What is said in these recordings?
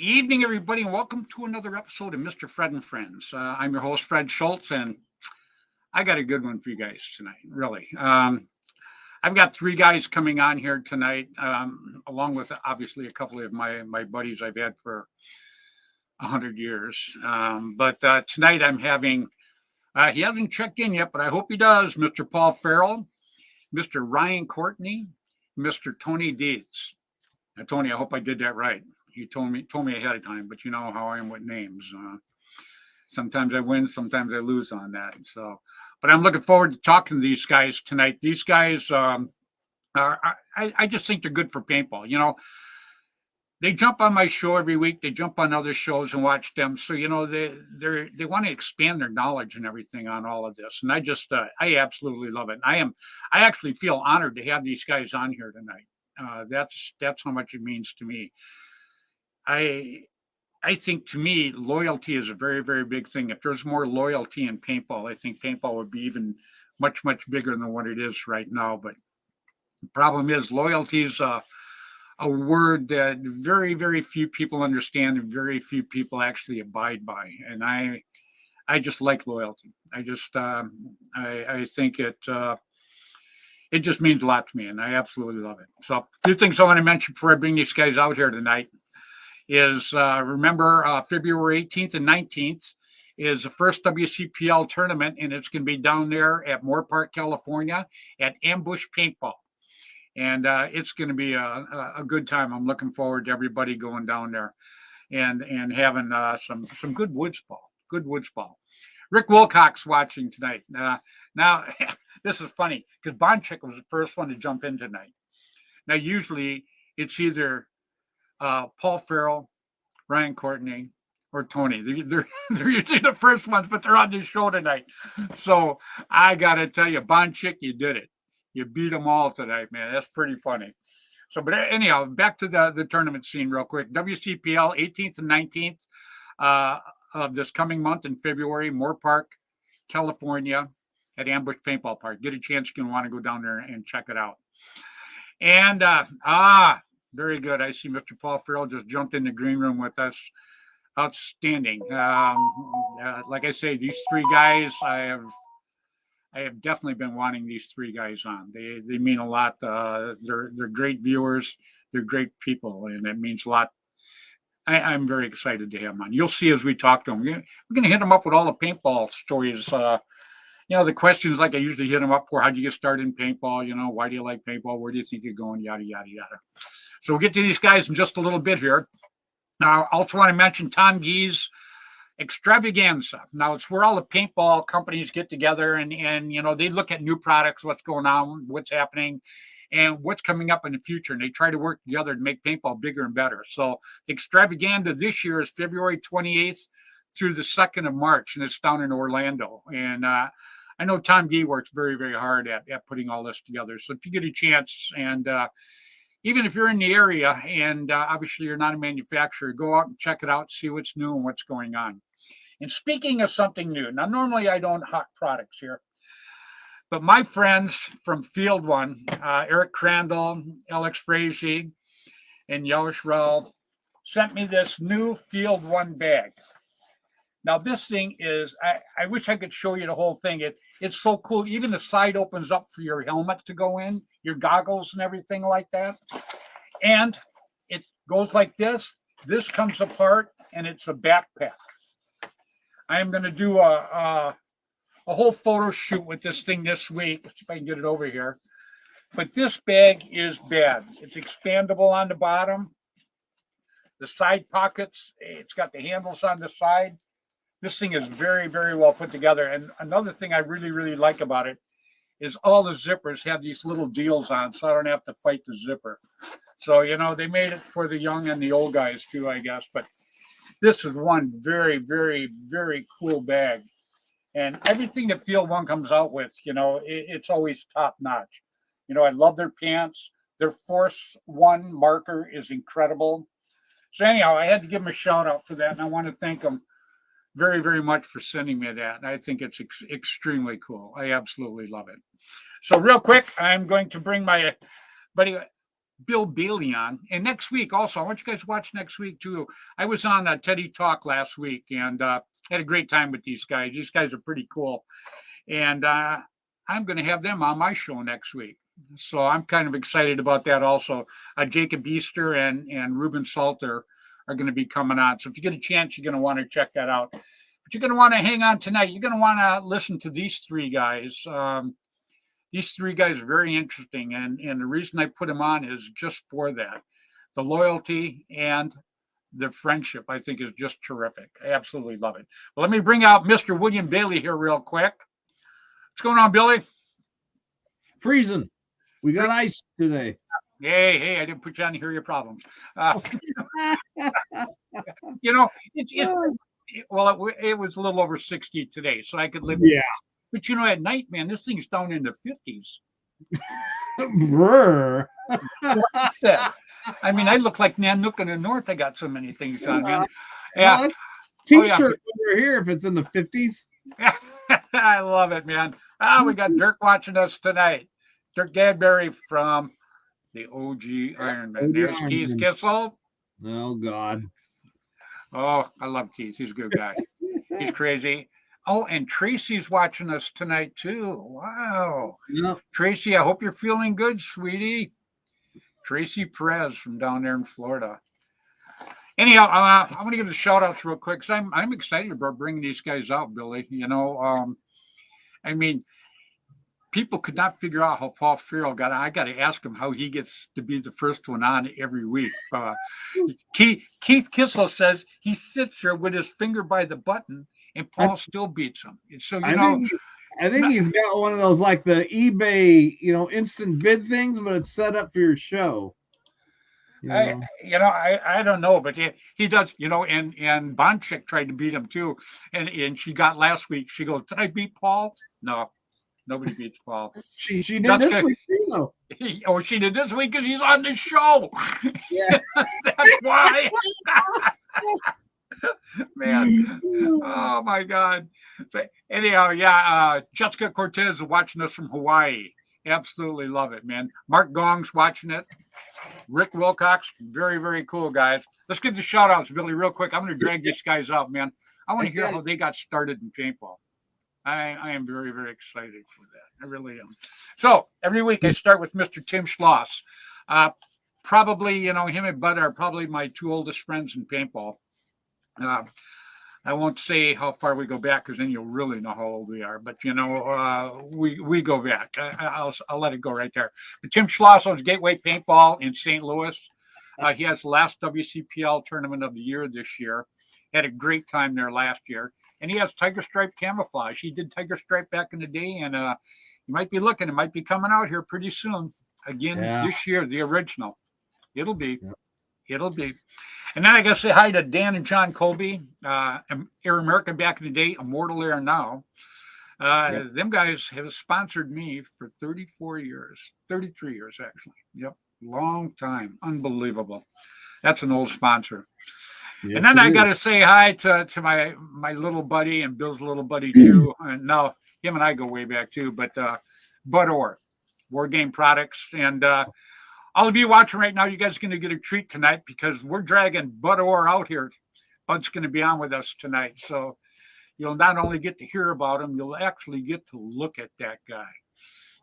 evening, everybody, and welcome to another episode of Mr. Fred and Friends. I'm your host, Fred Schultz, and I got a good one for you guys tonight, really. I've got three guys coming on here tonight, along with obviously a couple of my buddies I've had for 100 years. But tonight I'm having, he hasn't checked in yet, but I hope he does, Mr. Paul Farrell, Mr. Ryan Courtney, Mr. Tony Dietz. Now, Tony, I hope I did that right. He told me ahead of time, but you know how I am with names. Sometimes I win, sometimes I lose on that. So, but I'm looking forward to talking to these guys tonight. These guys I just think they're good for paintball. You know, they jump on my show every week. They jump on other shows and watch them. So you know they want to expand their knowledge and everything on all of this. And I absolutely love it. I actually feel honored to have these guys on here tonight. That's how much it means to me. I think to me, loyalty is a very, very big thing. If there's more loyalty in paintball, I think paintball would be even much, much bigger than what it is right now. But the problem is loyalty is a word that very, very few people understand and very few people actually abide by. And I just like loyalty. I think it just means a lot to me, and I absolutely love it. So, a few things I want to mention before I bring these guys out here tonight is remember February 18th and 19th is the first WCPL tournament, and it's going to be down there at Moore Park, California at Ambush Paintball. And it's going to be a good time. I'm looking forward to everybody going down there and having some good woods ball. Rick Wilcox watching tonight. Now, this is funny because Bonchik was the first one to jump in tonight. Now, usually it's either Paul Farrell, Ryan Courtney, or Tony. They're usually the first ones, but they're on this show tonight. So I got to tell you, Bonchik, you did it. You beat them all tonight, man. That's pretty funny. So, but anyhow, back to the tournament scene real quick. WCPL 18th and 19th of this coming month in February, Moore Park, California at Ambush Paintball Park. Get a chance, you're going to want to go down there and check it out. And, very good. I see Mr. Paul Farrell just jumped in the green room with us. Outstanding. Like I say, these three guys, I have definitely been wanting these three guys on. They mean a lot. They're great viewers. They're great people, and it means a lot. I'm very excited to have them on. You'll see as we talk to them. We're going to hit them up with all the paintball stories. You know, the questions like I usually hit them up for. How do you get started in paintball? You know, why do you like paintball? Where do you think you're going? Yada, yada, yada. So we'll get to these guys in just a little bit here. Now, I also want to mention Tom Gee's Extravaganza. Now, it's where all the paintball companies get together and you know, they look at new products, what's going on, what's happening, and what's coming up in the future. And they try to work together to make paintball bigger and better. So the Extravaganza this year is February 28th through the 2nd of March, and it's down in Orlando. And I know Tom Gee works very, very hard at putting all this together. So if you get a chance, and even if you're in the area and obviously you're not a manufacturer, go out and check it out, see what's new and what's going on. And speaking of something new, now normally I don't hawk products here, but my friends from Field One, Eric Crandall, Alex Frazee, and Yash Rel sent me this new Field One bag. Now this thing is, I wish I could show you the whole thing. It's so cool. Even the side opens up for your helmet to go in, your goggles and everything like that. And it goes like this. This comes apart and it's a backpack. I am going to do a whole photo shoot with this thing this week. Let's see if I can get it over here. But this bag is bad. It's expandable on the bottom. The side pockets, it's got the handles on the side. This thing is very, very well put together. And another thing I really, really like about it is all the zippers have these little deals on, so I don't have to fight the zipper. So, you know, they made it for the young and the old guys too, I guess. But this is one very, very, very cool bag. And everything that Field One comes out with, you know, it's always top notch. You know, I love their pants. Their Force One marker is incredible. So anyhow, I had to give them a shout out for that. And I want to thank them very, very much for sending me that. And I think it's extremely cool. I absolutely love it. So real quick, I'm going to bring my buddy Bill Bailey on. And next week also, I want you guys to watch next week too. I was on Teddy Talk last week and had a great time with these guys. These guys are pretty cool. And I'm going to have them on my show next week. So I'm kind of excited about that also. Jacob Easter and Ruben Salter are going to be coming on. So if you get a chance, you're going to want to check that out. But you're going to want to hang on tonight. You're going to want to listen to these three guys. These three guys are very interesting. And the reason I put them on is just for that. The loyalty and the friendship, I think, is just terrific. I absolutely love it. Well, let me bring out Mr. William Bailey here real quick. What's going on, Billy? Freezing. We got ice today. Hey, I didn't put you on to hear your problems. You know, it was a little over 60 today, so I could live. Yeah. But, you know, at night, man, this thing's down in the 50s. Brr. What's that? I mean, I look like Nanook in the North. I got so many things on, man. Yeah. Well, T-shirt over here if it's in the 50s. I love it, man. We got Dirk watching us tonight. Dirk Gadberry from the OG Ironman. There's Keith Kissel. Oh, God. Oh, I love Keith. He's a good guy. He's crazy. Oh, and Tracy's watching us tonight, too. Wow. Yep. Tracy, I hope you're feeling good, sweetie. Tracy Perez from down there in Florida. Anyhow, I want to give the shout outs real quick because I'm excited about bringing these guys out, Billy. You know, I mean, people could not figure out how Paul Farrell got on. I got to ask him how he gets to be the first one on every week. Keith Kissel says he sits there with his finger by the button, and Paul still beats him. So I think he's got one of those like the eBay, instant bid things, but it's set up for your show. I don't know, but he does, and Bonchik tried to beat him too. And she got last week. She goes, "Did I beat Paul?" No, nobody beats Paul. She did this week too, though. She did this week because he's on the show. Yeah. That's why. Man. Oh my God. So, anyhow, Jessica Cortez is watching us from Hawaii. Absolutely love it, man. Mark Gong's watching it. Rick Wilcox, very, very cool, guys. Let's give the shout outs, Billy, real quick. I'm going to drag these guys out, man. I want to hear how they got started in paintball. I am very, very excited for that. I really am. So every week I start with Mr. Tim Schloss. Probably, him and Bud are probably my two oldest friends in paintball. I won't say how far we go back because then you'll really know how old we are. But we go back. I'll let it go right there. But Tim Schloss owns Gateway Paintball in St. Louis. He has the last WCPL tournament of the year this year. Had a great time there last year. And he has Tiger Stripe Camouflage. He did Tiger Stripe back in the day, and you might be looking. It might be coming out here pretty soon. Again, this year, the original. It'll be. Yeah. It'll be. And then I got to say hi to Dan and John Colby, Air America back in the day, Immortal Air now. Them guys have sponsored me for 34 years, 33 years actually. Yep, long time, unbelievable. That's an old sponsor. Yes, and then I got to say hi to my little buddy and Bill's little buddy too. And now him and I go way back too. But Bud Orr, War Game Products, and all of you watching right now, you guys are going to get a treat tonight because we're dragging Bud Orr out here. Bud's going to be on with us tonight. So you'll not only get to hear about him, you'll actually get to look at that guy.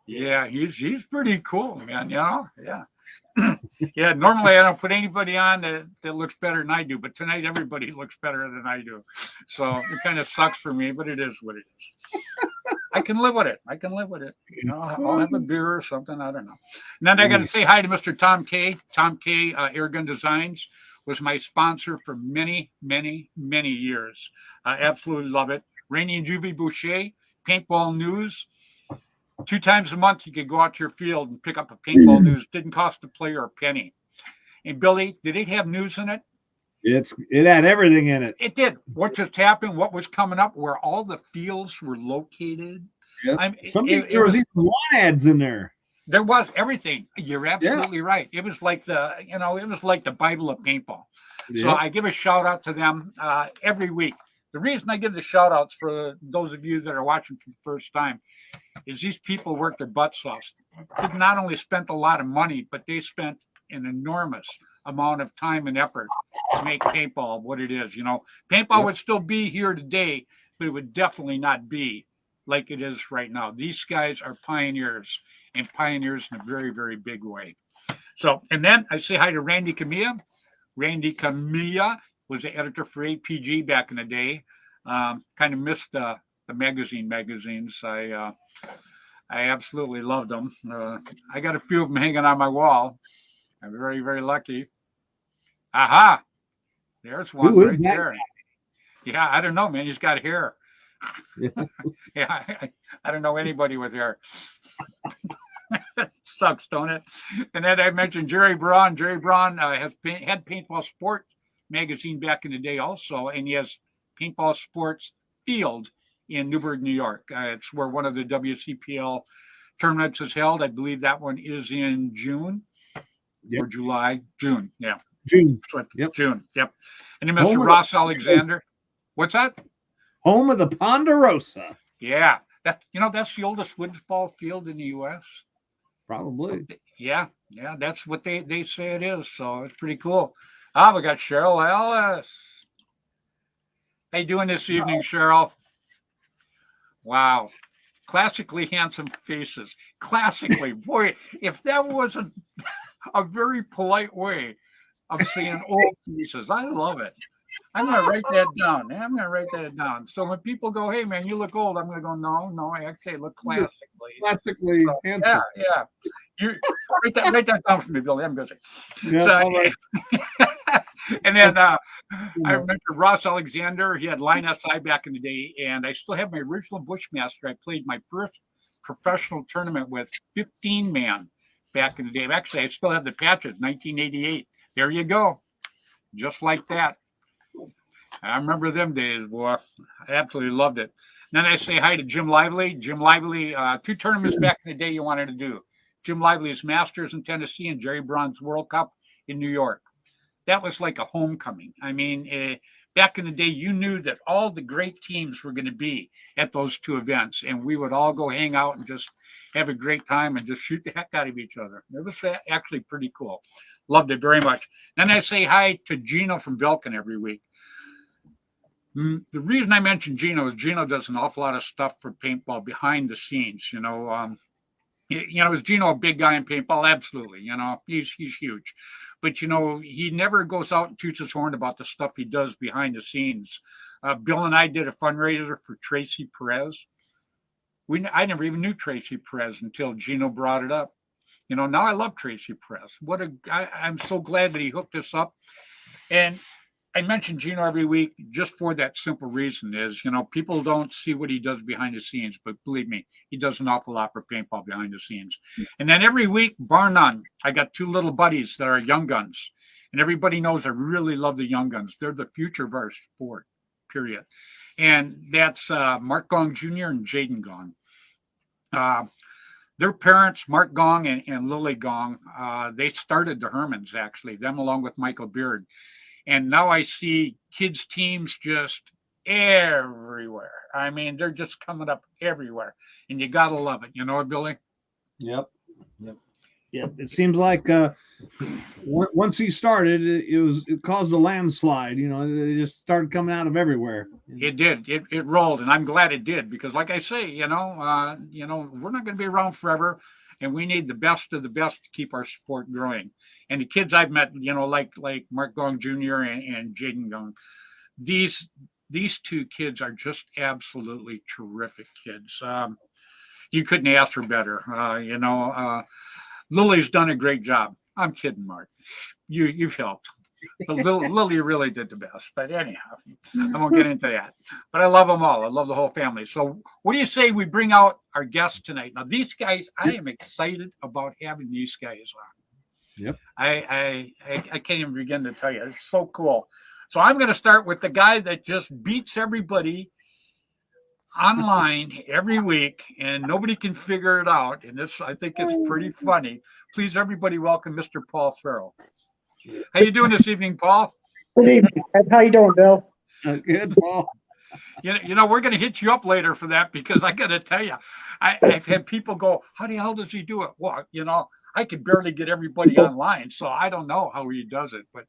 Yeah, he's pretty cool, man. Yeah. Yeah, normally I don't put anybody on that looks better than I do, but tonight everybody looks better than I do. So it kind of sucks for me, but it is what it is. I can live with it. I'll have a beer or something. I don't know. And then I got to say hi to Mr. Tom K. Tom K. Airgun Designs was my sponsor for many, many, many years. I absolutely love it. Rainey and Juvie Boucher, Paintball News. 2 times a month, you could go out to your field and pick up a Paintball News. Didn't cost the player a penny. And Billy, did it have news in it? It had everything in it. It did. What just happened? What was coming up? Where all the fields were located. Yep. There was even lawn ads in there. There was everything. You're absolutely right. It was like the Bible of paintball. So I give a shout out to them every week. The reason I give the shout outs for those of you that are watching for the first time is these people worked their butts off. They not only spent a lot of money, but they spent an enormous amount of time and effort to make paintball what it is. Paintball would still be here today, but it would definitely not be like it is right now. These guys are pioneers, and pioneers in a very, very big way. So, and then I say hi to Randy Camilla. Randy Camilla was the editor for APG back in the day. Kind of missed the magazines. I absolutely loved them. I got a few of them hanging on my wall. I'm very, very lucky. Aha! There's one right there. Yeah, I don't know, man. He's got hair. Yeah, I don't know anybody with hair. Sucks, don't it? And then I mentioned Jerry Braun. Jerry Braun had Paintball Sport magazine back in the day also, and he has Paintball Sports Field in Newburgh, New York. It's where one of the WCPL tournaments is held. I believe that one is in June or July. June, yeah. June. June, yep. And then Mr. Ross Alexander. What's that? Home of the Ponderosa. Yeah. That's the oldest woods ball field in the U.S. Probably. Yeah, that's what they say it is. So it's pretty cool. We got Cheryl Ellis. How you doing this evening, Cheryl? Wow. Classically handsome faces. Classically. Boy, if that wasn't a very polite way of saying old faces, I love it. I'm going to write that down. So when people go, hey, man, you look old, I'm going to go, no, I actually look classically. Classically handsome. Yeah. You write that down for me, Billy. I'm busy. Yeah, and then I remember Ross Alexander. He had Line SI back in the day, and I still have my original Bushmaster. I played my first professional tournament with 15-man back in the day. Actually, I still have the patches, 1988. There you go. Just like that. I remember them days, boy. I absolutely loved it. And then I say hi to Jim Lively. Jim Lively, 2 tournaments back in the day you wanted to do. Jim Lively's Masters in Tennessee and Jerry Braun's World Cup in New York. That was like a homecoming. I mean, back in the day, you knew that all the great teams were going to be at those 2 events, and we would all go hang out and just have a great time and just shoot the heck out of each other. It was actually pretty cool. Loved it very much. Then I say hi to Gino from Belkin every week. The reason I mention Gino is Gino does an awful lot of stuff for paintball behind the scenes. Is Gino a big guy in paintball? Absolutely. He's huge. But, he never goes out and toots his horn about the stuff he does behind the scenes. Bill and I did a fundraiser for Tracy Perez. I never even knew Tracy Perez until Gino brought it up. Now I love Tracy Perez. I'm so glad that he hooked us up. And I mention Gino every week just for that simple reason is, people don't see what he does behind the scenes, but believe me, he does an awful lot for paintball behind the scenes. And then every week, bar none, I got 2 little buddies that are young guns. And everybody knows I really love the young guns. They're the future of our sport, period. And that's Mark Gong Jr. and Jaden Gong. Their parents, Mark Gong and Lily Gong, they started the Hermans, actually, them along with Michael Beard. And now I see kids' teams just everywhere. I mean, they're just coming up everywhere. And you got to love it. You know what, Billy? Yep. It seems like once he started, it caused a landslide. It just started coming out of everywhere. It did. It rolled. And I'm glad it did. Because like I say, we're not going to be around forever. And we need the best of the best to keep our sport growing. And the kids I've met, like Mark Gong Jr. and Jaden Gong, these 2 kids are just absolutely terrific kids. You couldn't ask for better. Lily's done a great job. I'm kidding, Mark. You've helped. But Lily really did the best. But anyhow, I won't get into that. But I love them all. I love the whole family. So what do you say we bring out our guests tonight? Now, these guys, I am excited about having these guys on. Yep. I can't even begin to tell you. It's so cool. So I'm going to start with the guy that just beats everybody online every week, and nobody can figure it out. And I think it's pretty funny. Please, everybody, welcome Mr. Paul Farrell. How you doing this evening, Paul? Good evening, Fred. How you doing, Bill? Good, Paul. We're going to hit you up later for that because I got to tell you, I've had people go, how the hell does he do it? Well, I could barely get everybody online, so I don't know how he does it, but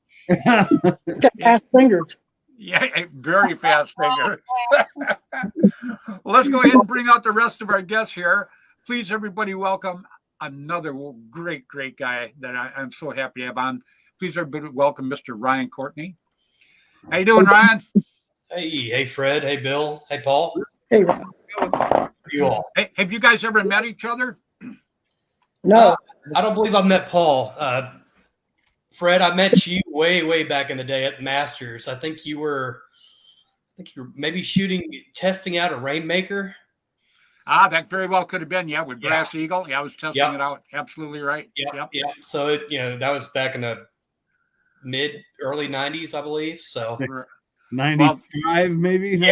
He's got fast fingers. yeah, very fast fingers. Well, let's go ahead and bring out the rest of our guests here. Please, everybody, welcome another great, great guy that I'm so happy to have on. Please, everybody, welcome Mr. Ryan Courtney. How you doing, Ryan? Hey, Fred. Hey, Bill. Hey, Paul. Hey, Ron. You all. Hey, have you guys ever met each other? No, I don't believe I've met Paul. Fred, I met you way back in the day at Masters. I think you were maybe testing out a Rainmaker. That very well could have been, yeah, with Brass Eagle. Yeah, I was testing Yep. it out. Absolutely right. Yep. So that was back in the early 90s, I believe. So 95, maybe. mid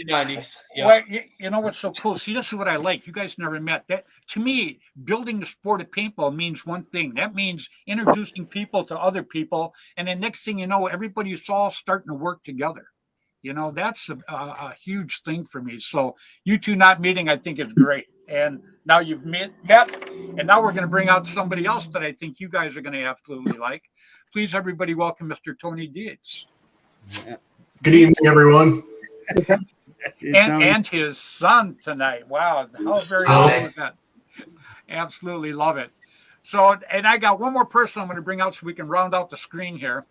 90s. Yeah. Well, you know what's so cool? See, this is what I like. You guys never met. That to me, building the sport of paintball means one thing. That means introducing people to other people, and then next thing you know, everybody's all starting to work together. That's a huge thing for me. So you two not meeting, I think, is great. And now you've met, and now we're going to bring out somebody else that I think you guys are going to absolutely like. Please, everybody, welcome Mr. Tony Diggs. Yeah. Good evening, everyone. And his son tonight. Wow, how very cool is that? Absolutely love it. So, and I got one more person I'm going to bring out so we can round out the screen here.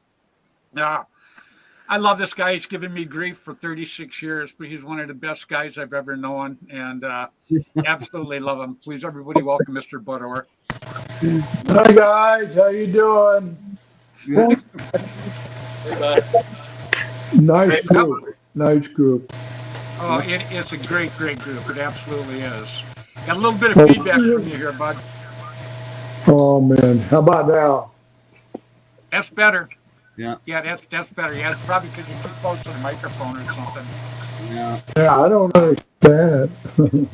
I love this guy. He's given me grief for 36 years, but he's one of the best guys I've ever known, and absolutely love him. Please, everybody, welcome Mr. Butterworth. Hi guys, how you doing? Yeah. Hey, bud. Nice group. Nice group. Oh, it's a great, great group. It absolutely is. Got a little bit of feedback from you here, bud. Oh man, how about now? That's better. Yeah. Yeah, that's better. Yeah, it's probably because you're too close to the microphone or something. Yeah. Yeah, I don't understand it.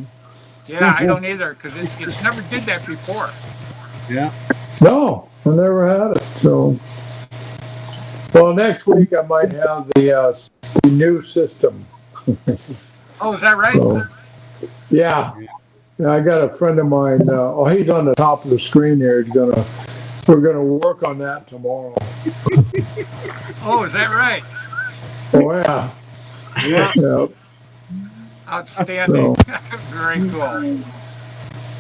Yeah, I don't either, because it's never did that before. Yeah. No, I never had it. So, well, next week I might have the new system. Oh, is that right? So, yeah. I got a friend of mine. He's on the top of the screen there. We're gonna work on that tomorrow. Oh, is that right? Oh yeah. Yeah. Outstanding. So. Very cool.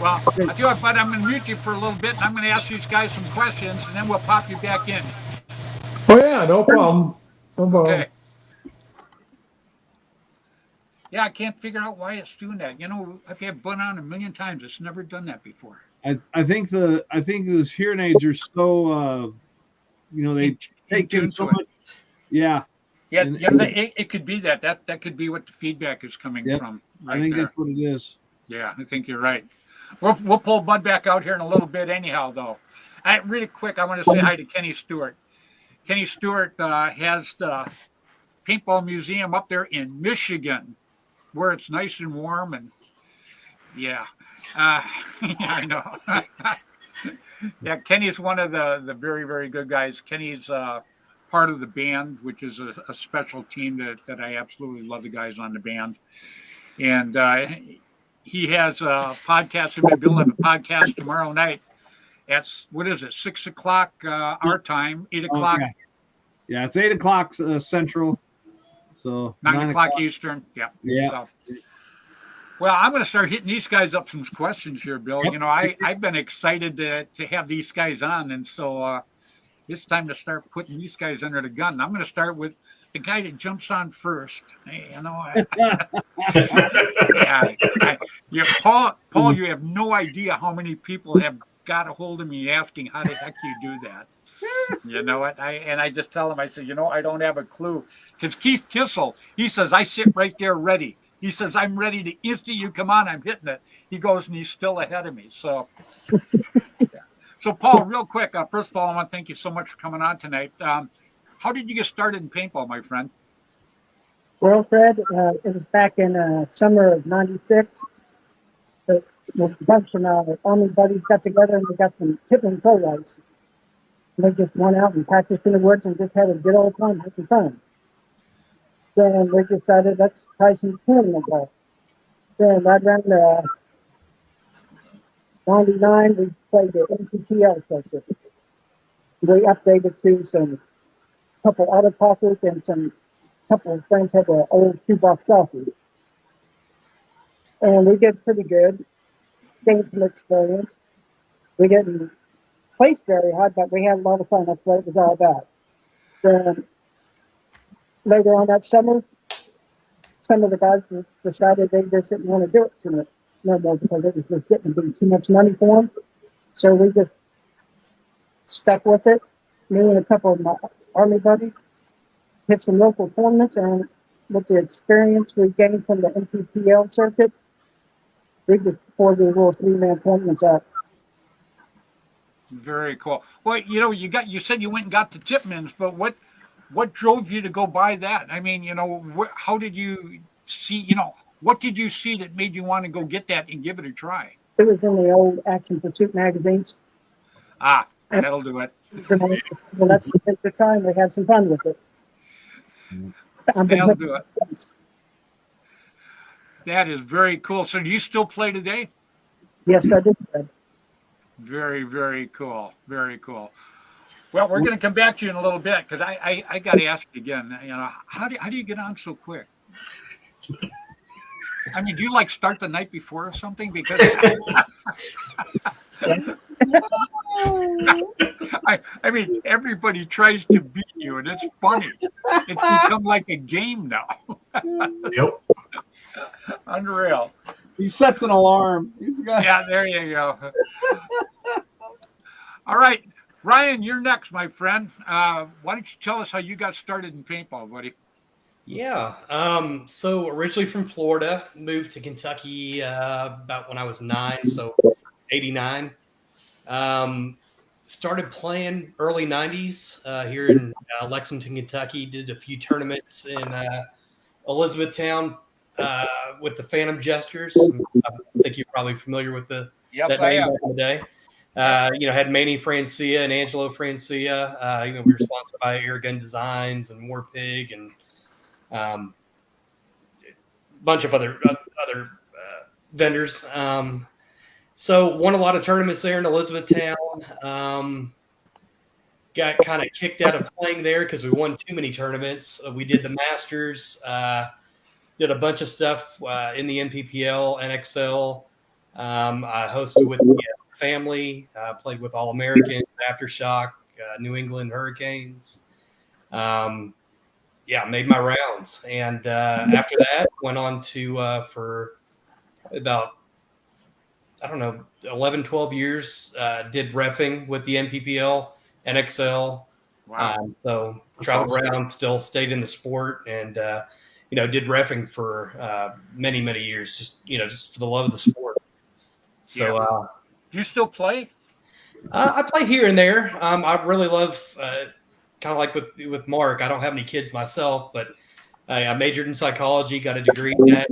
Well, I tell you what, bud, I'm going to mute you for a little bit, and I'm going to ask these guys some questions, and then we'll pop you back in. Oh yeah, no problem. No problem. Okay. Yeah, I can't figure out why it's doing that. I've had Bud on a million times. It's never done that before. I think those hearing aids are so they take in so much. Yeah. Yeah, And- it could be that. That could be what the feedback is coming from. Right I think there. that's what it is. Yeah, I think you're right. We'll pull Bud back out here in a little bit anyhow, though. Really quick, I want to say hi to Kenny Stewart. Kenny Stewart has the Paintball Museum up there in Michigan, where it's nice and warm. And yeah, yeah, I know. Yeah, Kenny's one of the very, very good guys. Kenny's part of the band, which is a special team that I absolutely love the guys on the band. And he has a podcast. Him and Bill have a podcast tomorrow night at, 6 o'clock our time, 8 o'clock. Yeah, it's 8 o'clock Central. So 9 o'clock Eastern. Yeah. Yeah. So, well, I'm going to start hitting these guys up some questions here, Bill. Yep. I've been excited to have these guys on, and so it's time to start putting these guys under the gun. I'm going to start with the guy that jumps on first. Paul, you have no idea how many people have got a hold of me asking how the heck you do that. You know what? I just tell him, I said, I don't have a clue. Because Keith Kissel, he says, I sit right there ready. He says, I'm ready to instant you come on, I'm hitting it. He goes, and he's still ahead of me. So, yeah. So Paul, real quick, first of all, I want to thank you so much for coming on tonight. How did you get started in paintball, my friend? well, Fred, it was back in summer of '96. A bunch of Army buddies got together and we got some tipping pro lights. They just went out and practiced in the woods and just had a good old time having fun. Then we decided, let's try some tournament golf. Then right around '99, we played the NPTL circuit. We updated to some couple autopockets and some couple of friends had an old shoebox coffee. And we did pretty good, gained some experience. We didn't place very high, but we had a lot of fun. That's what it was all about. Then later on that summer, some of the guys decided they just didn't want to do it too much no more because it was just getting to be too much money for them. So we just stuck with it. Me and a couple of my Army buddies hit some local tournaments, and with the experience we gained from the NPPL circuit, we just poured the little 3-man tournaments out. Very cool. Well, you said you went and got the Tipmans, but what drove you to go buy that? I mean, how did you see, what did you see that made you want to go get that and give it a try? It was in the old Action Pursuit magazines. Ah, that'll do it. Well, that's the time. We had some fun with it. That'll do it. That is very cool. So do you still play today? Yes, I did. Very, very cool. Very cool. Well, we're going to come back to you in a little bit because I got to ask you again. How do you get on so quick? I mean, do you start the night before or something? Because I mean, everybody tries to beat you, and it's funny. It's become like a game now. Yep. Unreal. He sets an alarm. He's got. Yeah, there you go. All right, Ryan, you're next, my friend. Why don't you tell us how you got started in paintball, buddy? Yeah. So originally from Florida, moved to Kentucky about when I was 9, so 89. Started playing early 90s here in Lexington, Kentucky. Did a few tournaments in Elizabethtown with the Phantom Jesters. I think you're probably familiar with that name back in the day. Had Manny Francia and Angelo Francia. We were sponsored by Airgun Designs and Warpig and a bunch of other vendors. So won a lot of tournaments there in Elizabethtown. Got kind of kicked out of playing there because we won too many tournaments. We did the Masters, did a bunch of stuff in the NPPL, NXL. I hosted with the family, played with All Americans, Aftershock, New England Hurricanes. Made my rounds. And after that, went on to for about 11, 12 years, did reffing with the NPPL, NXL. Wow. So That's traveled awesome. around, still stayed in the sport, and did reffing for many, many years, just for the love of the sport. So Do you still play? I play here and there. I really love, kind of like with Mark, I don't have any kids myself, but I majored in psychology, got a degree in that,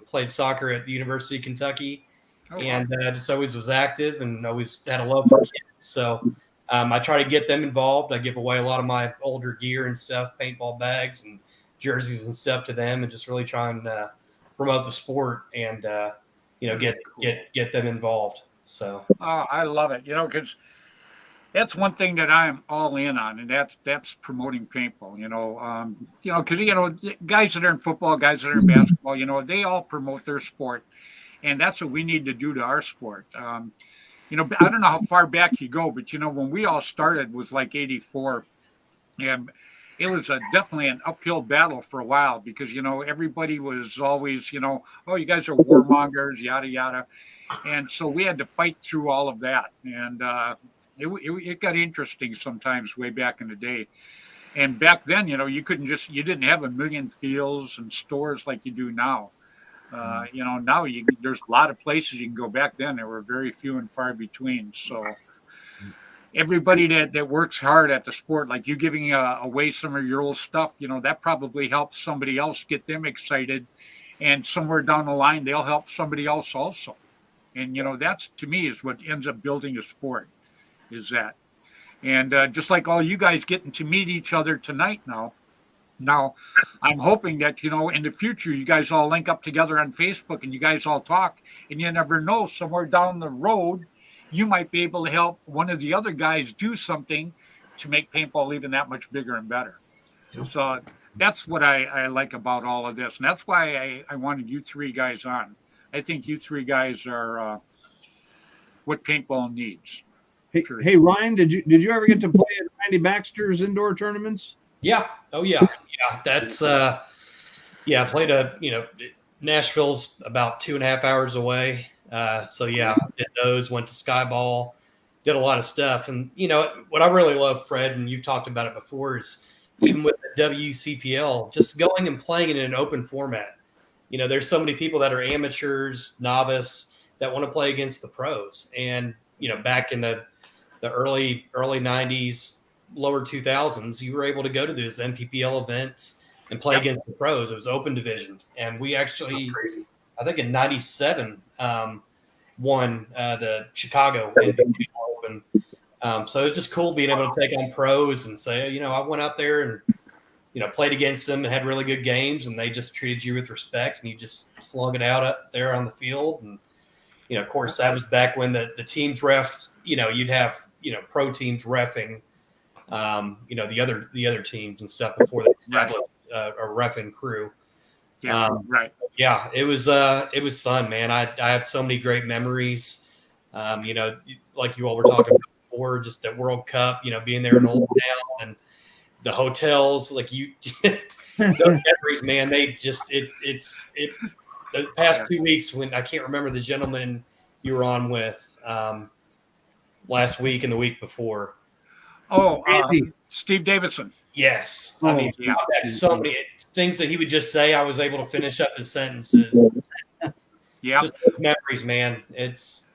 played soccer at the University of Kentucky. Oh, wow. And just always was active and always had a love for kids. So I try to get them involved. I give away a lot of my older gear and stuff, paintball bags and jerseys and stuff to them, and just really try and promote the sport and get them involved. So I love it. Because that's one thing that I'm all in on, and that's promoting paintball. Because guys that are in football, guys that are in basketball, they all promote their sport. And that's what we need to do to our sport. I don't know how far back you go, but, when we all started was like 84. And it was definitely an uphill battle for a while because, everybody was always, oh, you guys are warmongers, yada, yada. And so we had to fight through all of that. And it got interesting sometimes way back in the day. And back then, you didn't have a million fields and stores like you do now. Now there's a lot of places you can go. Back then there were very few and far between. So everybody that works hard at the sport, like you giving away some of your old stuff, that probably helps somebody else get them excited. And somewhere down the line, they'll help somebody else also. And, that's to me is what ends up building a sport is that. And just like all you guys getting to meet each other tonight now, Now, I'm hoping that, in the future, you guys all link up together on Facebook and you guys all talk, and you never know, somewhere down the road, you might be able to help one of the other guys do something to make paintball even that much bigger and better. So that's what I like about all of this. And that's why I wanted you three guys on. I think you three guys are what paintball needs. Hey, Ryan, did you ever get to play at Randy Baxter's indoor tournaments? Yeah. Oh yeah. Yeah. That's I played Nashville's about 2.5 hours away. So yeah, did those, went to Skyball, did a lot of stuff. And what I really love, Fred, and you've talked about it before, is even with the WCPL, just going and playing in an open format. There's so many people that are amateurs, novice, that want to play against the pros. And back in the early 90s, lower 2000s, you were able to go to those MPPL events and play against the pros. It was open division. And we actually, I think in 97, won the Chicago MPPL Open. So it's just cool being able to take on pros and say, I went out there and, played against them and had really good games, and they just treated you with respect, and you just slung it out up there on the field. And, of course, that was back when the teams ref, you'd have, pro teams reffing, the other teams and stuff before they established a reffing crew. Yeah, right. Yeah, it was fun, man. I have so many great memories. Like you all were talking about before, just at World Cup, being there in Old Town and the hotels, like those memories, man. They just it's the past 2 weeks, when I can't remember the gentleman you were on with last week and the week before. Oh, Steve Davidson. Yes. Oh, I mean, yeah. so many things that he would just say. I was able to finish up his sentences. Yeah. Just memories, man. It's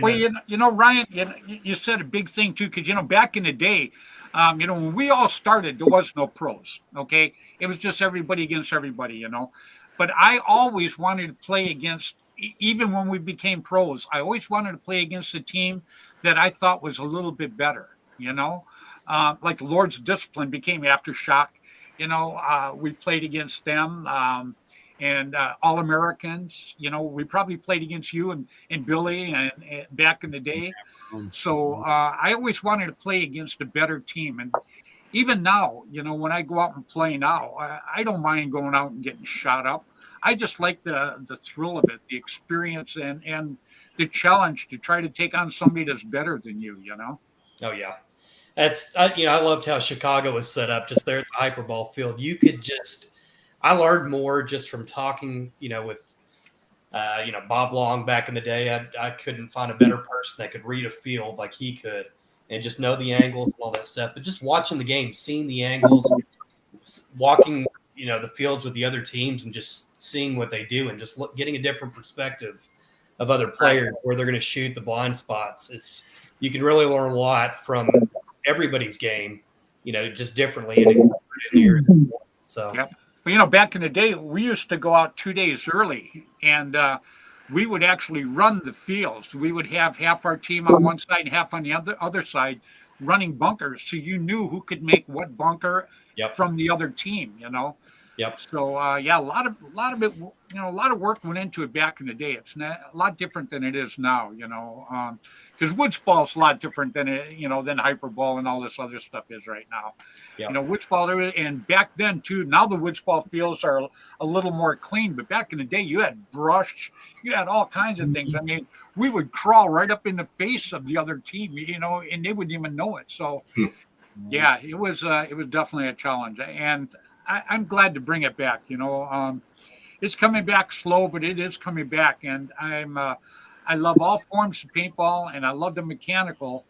well, Ryan, you said a big thing too, because back in the day, when we all started, there was no pros. Okay, it was just everybody against everybody. But I always wanted to play against, even when we became pros, I always wanted to play against a team that I thought was a little bit better. Like Lord's Discipline became Aftershock. We played against them. And All Americans, we probably played against you and Billy and back in the day. So I always wanted to play against a better team. And even now, when I go out and play now, I don't mind going out and getting shot up. I just like the thrill of it, the experience, and the challenge to try to take on somebody that's better than you. Oh yeah, that's I loved how Chicago was set up just there at the Hyperball field. You could I learned more just from talking, with Bob Long back in the day. I couldn't find a better person that could read a field like he could and just know the angles and all that stuff. But just watching the game, seeing the angles, walking, the fields with the other teams and just seeing what they do and just getting a different perspective of other players where they're going to shoot the blind spots. You can really learn a lot from everybody's game, just differently. So. Yep. But, back in the day, we used to go out 2 days early, and we would actually run the fields. We would have half our team on one side and half on the other side running bunkers, so you knew who could make what bunker from the other team, Yep. So a lot of it, a lot of work went into it back in the day. It's not a lot different than it is now, because woods ball is a lot different than than hyperball and all this other stuff is right now. Yep. Woods ball, and back then too. Now the woods ball fields are a little more clean, but back in the day you had brush, you had all kinds of things. I mean, we would crawl right up in the face of the other team, and they wouldn't even know it. So, yeah, it was definitely a challenge, and I'm glad to bring it back. It's coming back slow, but it is coming back, and I love all forms of paintball, and I love the mechanical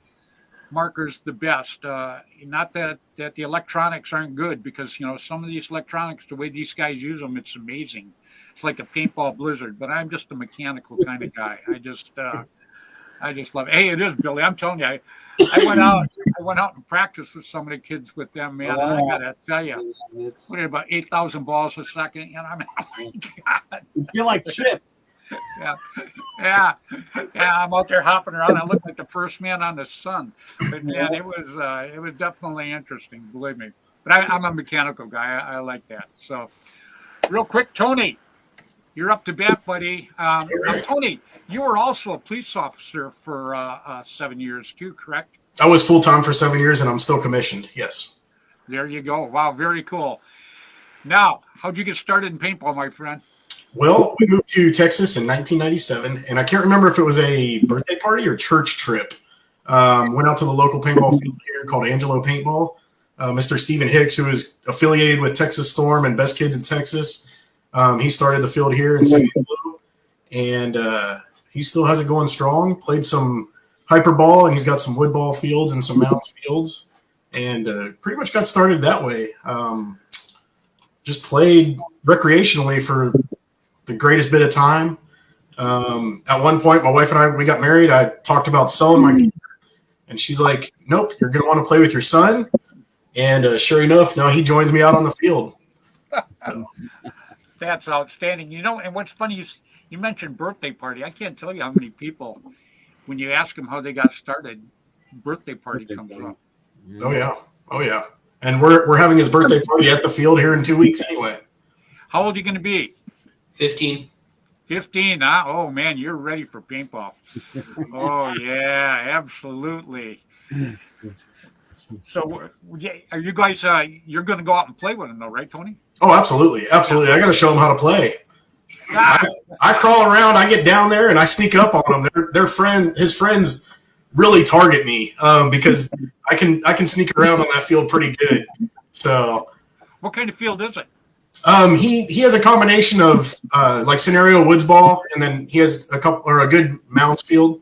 markers the best. Not that the electronics aren't good, because some of these electronics, the way these guys use them, it's amazing. It's like a paintball blizzard. But I'm just a mechanical kind of guy. I just love it. Hey, it is, Billy. I'm telling you, I went out and practiced with some of the kids with them, man. I gotta tell you, what are about 8,000 balls a second? I mean, oh my God. You feel like shit. Yeah. I'm out there hopping around. I look like the first man on the sun. But man, it was definitely interesting. Believe me. But I'm a mechanical guy. I like that. So, real quick, Tony, you're up to bat, buddy. Now, Tony, you were also a police officer for 7 years too, correct? I was full-time for 7 years, and I'm still commissioned. Yes. There you go. Wow, very cool. Now, how'd you get started in paintball, my friend? Well, we moved to Texas in 1997, and I can't remember if it was a birthday party or church trip. Went out to the local paintball field here called Angelo Paintball. Mr. Stephen Hicks, who is affiliated with Texas Storm and Best Kids in Texas, he started the field here in San Diego, and he still has it going strong. Played some hyperball, and he's got some wood ball fields and some mounts fields, and pretty much got started that way. Just played recreationally for the greatest bit of time. At one point, my wife and I, we got married. I talked about selling my gear, and she's like, nope, you're going to want to play with your son. And sure enough, now he joins me out on the field. So. That's outstanding. And what's funny, you mentioned birthday party. I can't tell you how many people, when you ask them how they got started, birthday party comes up. Oh, yeah. Oh, yeah. And we're having his birthday party at the field here in 2 weeks anyway. How old are you going to be? 15. 15, huh? Oh, man, you're ready for paintball. Oh, yeah, absolutely. So, are you guys, you're going to go out and play with him, though, right, Tony? Oh, absolutely. Absolutely. I got to show him how to play. I crawl around, I get down there, and I sneak up on them. His friends really target me because I can sneak around on that field pretty good. So, what kind of field is it? He has a combination of like scenario woods ball, and then he has a good mounds field.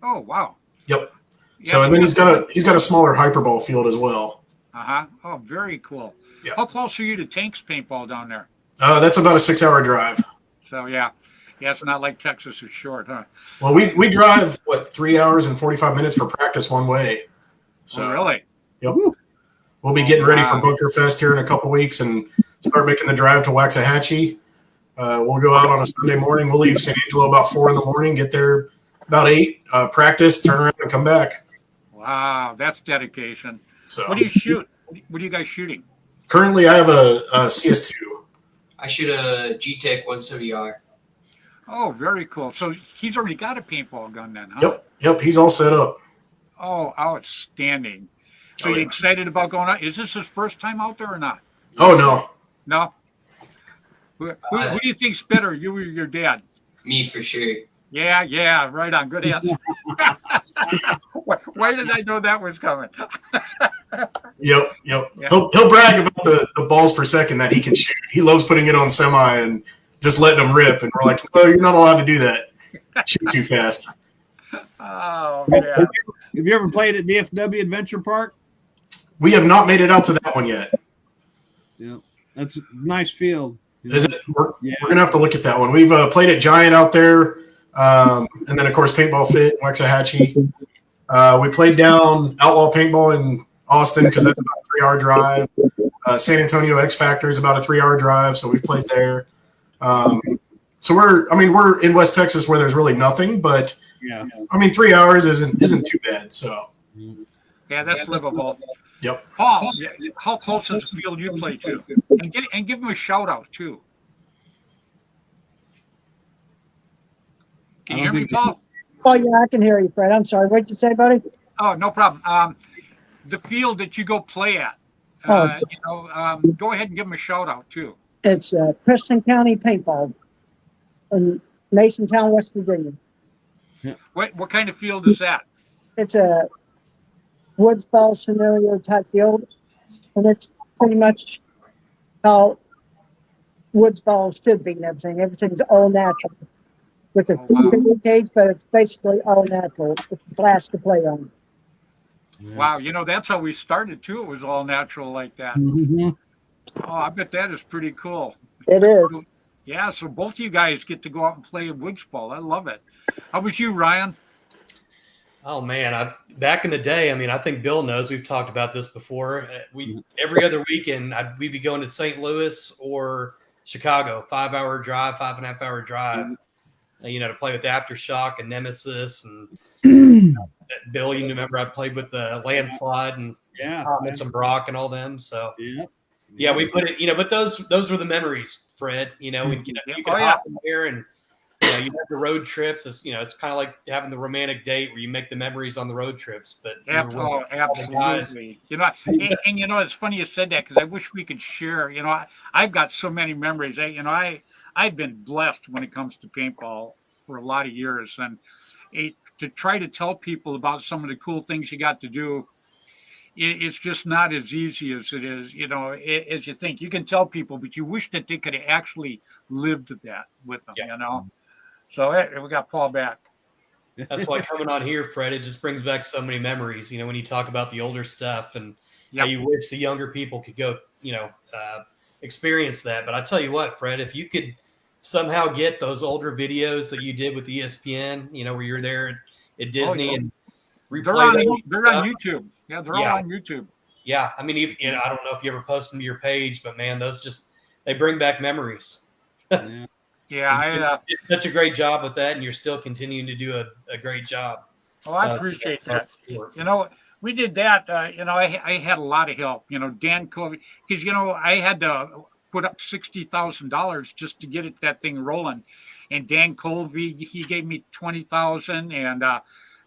Oh, wow. Yep. Yeah, so and then he's got a smaller hyperball field as well. Oh, very cool. Yeah. How close are you to Tanks paintball down there? That's about a 6-hour drive. So yeah, it's not like Texas is short, huh? Well, we drive 3 hours and 45 minutes for practice one way. So really? Yep. We'll be getting ready for Bunker Fest here in a couple weeks and start making the drive to Waxahachie. We'll go out on a Sunday morning. We'll leave San Angelo about 4 a.m, get there about 8, practice, turn around, and come back. Wow, that's dedication. So, what do you shoot? What are you guys shooting? Currently, I have a CS2. I shoot a GTEC 170R. Oh, very cool. So he's already got a paintball gun then, huh? Yep. He's all set up. Oh, outstanding. So you excited about going out? Is this his first time out there or not? Oh, no. No? Who do you think's better, you or your dad? Me, for sure. Yeah, right on. Good answer. Why did I know that was coming? Yep. Yeah. He'll brag about the balls per second that he can shoot. He loves putting it on semi and just letting them rip. And we're like, no, you're not allowed to do that. Shoot too fast. Oh, yeah. Have you ever played at DFW Adventure Park? We have not made it out to that one yet. Yeah, that's a nice field. Is it? We're going to have to look at that one. We've played at Giant out there. And then, of course, Paintball Fit, Waxahachie. We played down Outlaw Paintball in Austin because that's about a 3-hour drive. San Antonio X Factor is about a 3-hour drive, so we've played there. So we're in West Texas where there's really nothing, but 3 hours isn't too bad. So yeah, that's livable. Yep. Paul, how close is the field you play to? And give him a shout out too. Can you hear me, Paul? Oh, yeah, I can hear you, Fred. I'm sorry. What did you say, buddy? Oh, no problem. The field that you go play at, go ahead and give him a shout out too. It's Preston County Paintball in Masontown, West Virginia. What kind of field is that? It's a woods ball scenario type field, and it's pretty much how woods balls should be and everything. Everything's all natural. With a few cage, but it's basically all natural. It's a blast to play on. Wow, that's how we started too. It was all natural like that. Mm-hmm. Oh, I bet that is pretty cool. It is. Yeah, so both of you guys get to go out and play woods ball. I love it. How about you, Ryan? Oh man, back in the day, I think Bill knows. We've talked about this before. Every other weekend we'd be going to St. Louis or Chicago, 5-hour drive, 5.5-hour drive. To play with Aftershock and Nemesis and Bill. You remember I played with the Landslide and Yeah. Thomas and Brock and all them. So Yeah. yeah, we put it, but those were the memories, Fred. You Yeah. could hop in there and you have the road trips. It's kind of like having the romantic date where you make the memories on the road trips. But you were with all the guys. Absolutely. It's funny you said that, because I wish we could share. I've got so many memories. I've been blessed when it comes to paintball for a lot of years, and to try to tell people about some of the cool things you got to do, it's just not as easy as it is, as you think. You can tell people, but you wish that they could have actually lived that with them, So we got Paul back. That's why coming on here, Fred, it just brings back so many memories. When you talk about the older stuff and how you wish the younger people could go, experience that. But I tell you what, Fred, if you could somehow get those older videos that you did with ESPN, where you're there at Disney and replay they're on YouTube. Yeah, they're all on YouTube. Yeah, I mean, I don't know if you ever post them to your page, but man, those they bring back memories. Yeah, you did such a great job with that, and you're still continuing to do a great job. Oh, I appreciate that. We did that. I had a lot of help. Dan Covey, because I had to put up $60,000 just to get that thing rolling, and Dan Colby, he gave me $20,000, and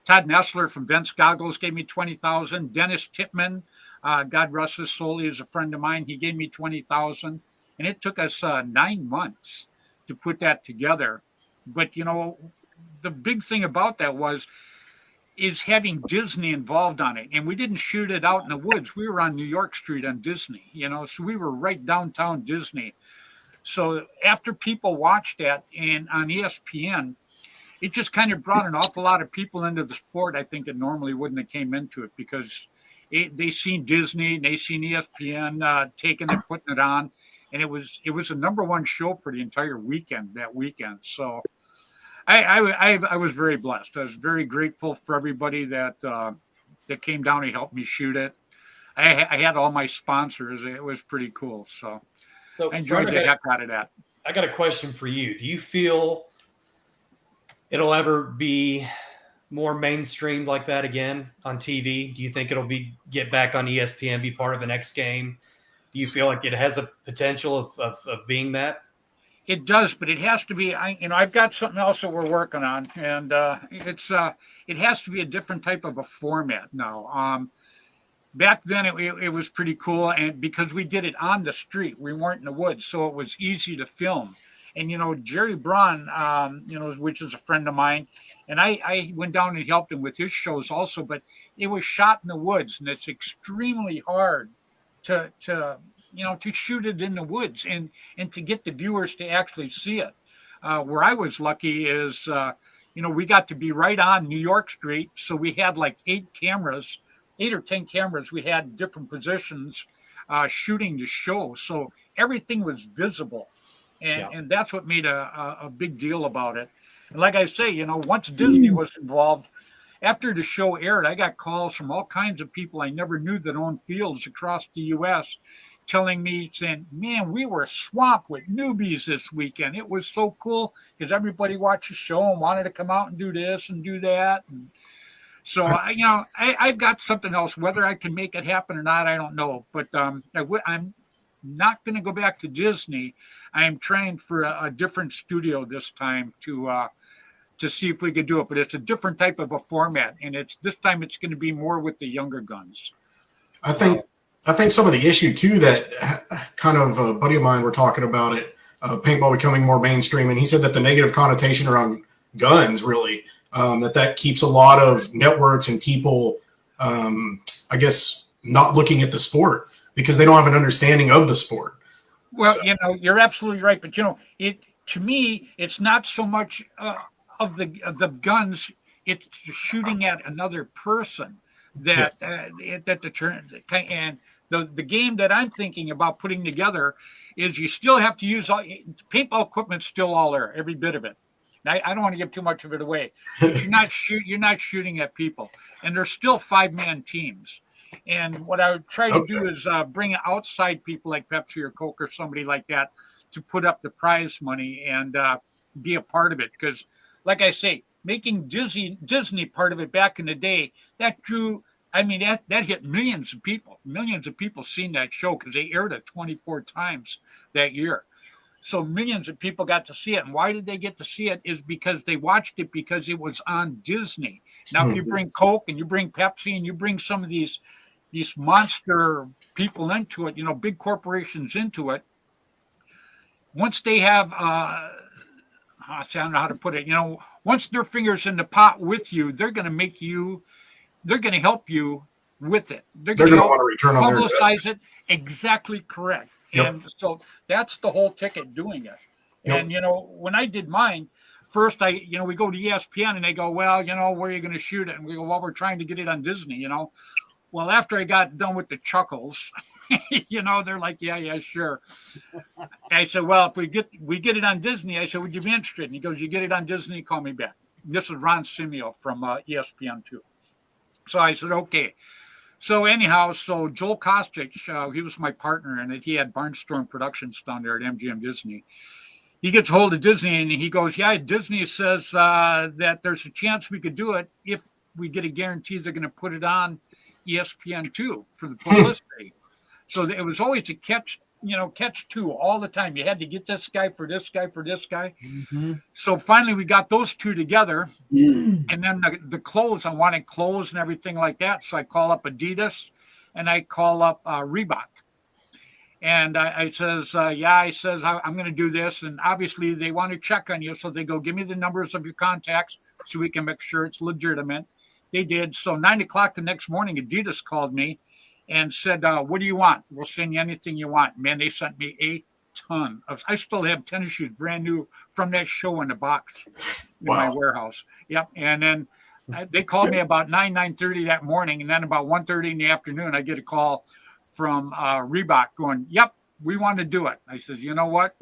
Todd Nessler from Vince Goggles gave me $20,000. Dennis Tippman, God rest his soul, he is a friend of mine. He gave me $20,000, and it took us 9 months to put that together. But the big thing about that is having Disney involved on it, and we didn't shoot it out in the woods. We were on New York Street on Disney, so we were right downtown Disney. So after people watched that and on ESPN, it just kind of brought an awful lot of people into the sport, I think, that normally wouldn't have came into it, because they seen Disney and they seen ESPN taking it, putting it on, and it was the number one show for the entire weekend that weekend. So I was very blessed. I was very grateful for everybody that came down to help me shoot it. I had all my sponsors. It was pretty cool. So I enjoyed the heck out of that. I got a question for you. Do you feel it'll ever be more mainstream like that again on TV? Do you think it'll get back on ESPN, be part of an X game? Do you feel like it has a potential of being that? It does, but it has to be. I've got something else that we're working on, and it has to be a different type of a format now. Back then, it was pretty cool, and because we did it on the street, we weren't in the woods, so it was easy to film. And Jerry Braun, which is a friend of mine, and I went down and helped him with his shows also, but it was shot in the woods, and it's extremely hard to shoot it in the woods and to get the viewers to actually see it. Where I was lucky is, we got to be right on New York Street. So we had like 8 or 10 cameras. We had different positions shooting the show. So everything was visible. And that's what made a big deal about it. And like I say, once Disney was involved, after the show aired, I got calls from all kinds of people I never knew that owned fields across the U.S. telling me, saying, man, we were swamped with newbies this weekend. It was so cool because everybody watched the show and wanted to come out and do this and do that. And so, I've got something else. Whether I can make it happen or not, I don't know. But I'm not going to go back to Disney. I am trying for a different studio this time to see if we could do it. But it's a different type of a format, and this time it's going to be more with the younger guns. I think some of the issue too that kind of a buddy of mine were talking about it, paintball becoming more mainstream, and he said that the negative connotation around guns really that keeps a lot of networks and people, I guess, not looking at the sport because they don't have an understanding of the sport. Well, you're absolutely right, but to me, it's not so much of the guns; it's shooting at another person. That and the game that I'm thinking about putting together is you still have to use paintball equipment, still all there, every bit of it. Now, I don't want to give too much of it away. But you're not shooting at people, and there's still 5-man teams. And what I would try to do is bring outside people like Pepsi or Coke or somebody like that to put up the prize money and be a part of it. Because, like I say, making Disney part of it back in the day, that drew I mean, that hit millions of people. Millions of people seen that show because they aired it 24 times that year. So millions of people got to see it. And why did they get to see it? Is because they watched it because it was on Disney. Now, if you bring Coke and you bring Pepsi and you bring some of these monster people into it, big corporations into it, once they have, I don't know how to put it, once their fingers in the pot with you, they're going to help you with it. They're going to want to return on their publicize it. Exactly correct. Yep. And so that's the whole ticket doing it. Yep. And, when I did mine, first we go to ESPN and they go, well, where are you going to shoot it? And we go, well, we're trying to get it on Disney, Well, after I got done with the chuckles, they're like, yeah, sure. I said, well, if we get it on Disney, I said, would you be interested? And he goes, you get it on Disney, call me back. This is Ron Simeo from ESPN 2. So I said, okay. So anyhow, Joel Kostic, he was my partner, and he had Barnstorm Productions down there at MGM Disney. He gets a hold of Disney, and he goes, yeah, Disney says that there's a chance we could do it if we get a guarantee they're going to put it on ESPN2 for the publicity. So it was always a catch 2 all the time. You had to get this guy for this guy for this guy. Mm-hmm. So finally we got those two together. And then the clothes, I wanted clothes and everything like that. So I call up Adidas and I call up Reebok. And I says, I'm going to do this. And obviously they want to check on you. So they go, give me the numbers of your contacts so we can make sure it's legitimate. They did. So 9:00 the next morning, Adidas called me and said, what do you want? We'll send you anything you want. Man, they sent me a ton of, I still have tennis shoes brand new from that show in the box in my warehouse. Yep. And then they called me about 9:30 that morning. And then about 1:30 in the afternoon, I get a call from Reebok going, yep, we want to do it. I says, you know what?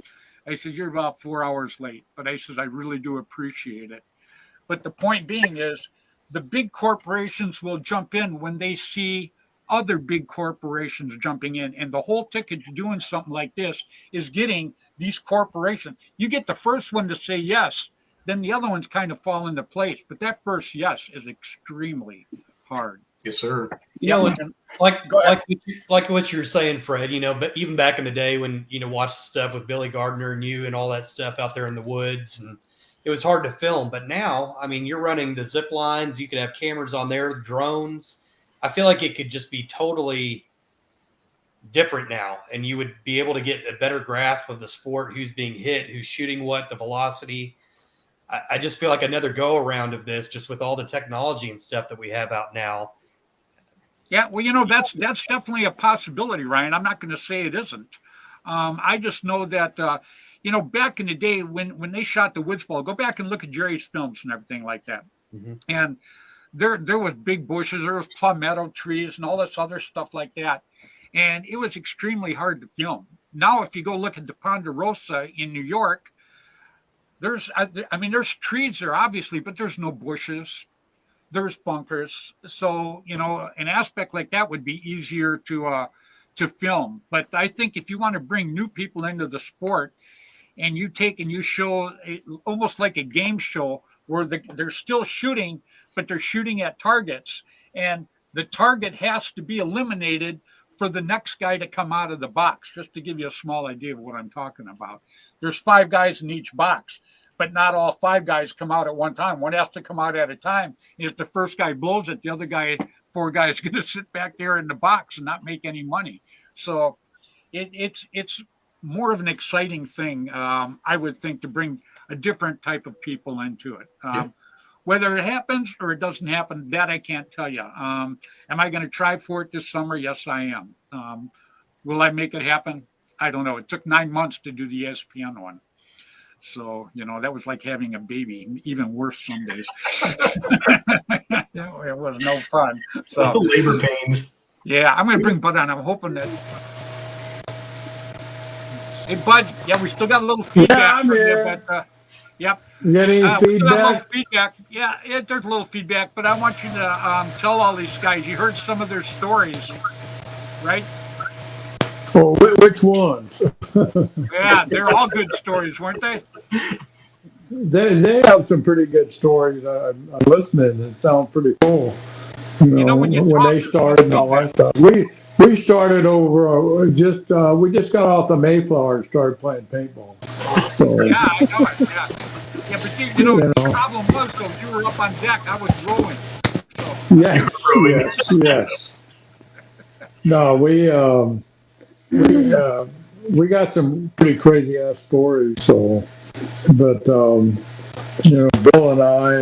I says, you're about 4 hours late. But I says, I really do appreciate it. But the point being is the big corporations will jump in when they see other big corporations jumping in. And the whole ticket to doing something like this is getting these corporations. You get the first one to say yes, then the other ones kind of fall into place. But that first yes is extremely hard. Yes, sir. Like what you're saying, Fred, but even back in the day when, watched the stuff with Billy Gardner and you and all that stuff out there in the woods, and it was hard to film. But now, I mean, you're running the zip lines. You could have cameras on there, drones. I feel like it could just be totally different now. And you would be able to get a better grasp of the sport, who's being hit, who's shooting what, the velocity. I just feel like another go around of this, just with all the technology and stuff that we have out now. Yeah, well, that's definitely a possibility, Ryan. I'm not going to say it isn't. I just know that, back in the day when they shot the Woods Bowl, go back and look at Jerry's films and everything like that. Mm-hmm. And there was big bushes, there was palmetto trees and all this other stuff like that. And it was extremely hard to film. Now, if you go look at the Ponderosa in New York, there's trees there, obviously, but there's no bushes. There's bunkers. So, an aspect like that would be easier to film. But I think if you want to bring new people into the sport and you take and you show almost like a game show where they're still shooting, but they're shooting at targets, and the target has to be eliminated for the next guy to come out of the box, just to give you a small idea of what I'm talking about. There's 5 guys in each box, but not all 5 guys come out at one time. One has to come out at a time. And if the first guy blows it, the other guy, 4 guys, going to sit back there in the box and not make any money. So it's more of an exciting thing, I would think, to bring a different type of people into it. Whether it happens or it doesn't happen, that I can't tell you. Am I going to try for it this summer? Yes, I am. Will I make it happen? I don't know. It took 9 months to do the ESPN one. So, that was like having a baby, even worse some days. It was no fun. So labor pains. Yeah, I'm going to bring Bud on. I'm hoping that. Hey, Bud. Yeah, we still got a little feedback. Yeah, I'm here. But, yep. Getting feedback? Yeah, there's a little feedback, but I want you to tell all these guys. You heard some of their stories, right? Oh, which ones? Yeah, they're all good stories, weren't they? They have some pretty good stories. I'm listening. It sounds pretty cool. You know, when you when talk, they started and all that stuff. We started over we just got off the Mayflower and started playing paintball. So yeah, I know it. Yeah, yeah, but you know, you the know, problem was though, you were up on deck, I was rowing. So yes. No, we got some pretty crazy ass stories. So, but you know, Bill and I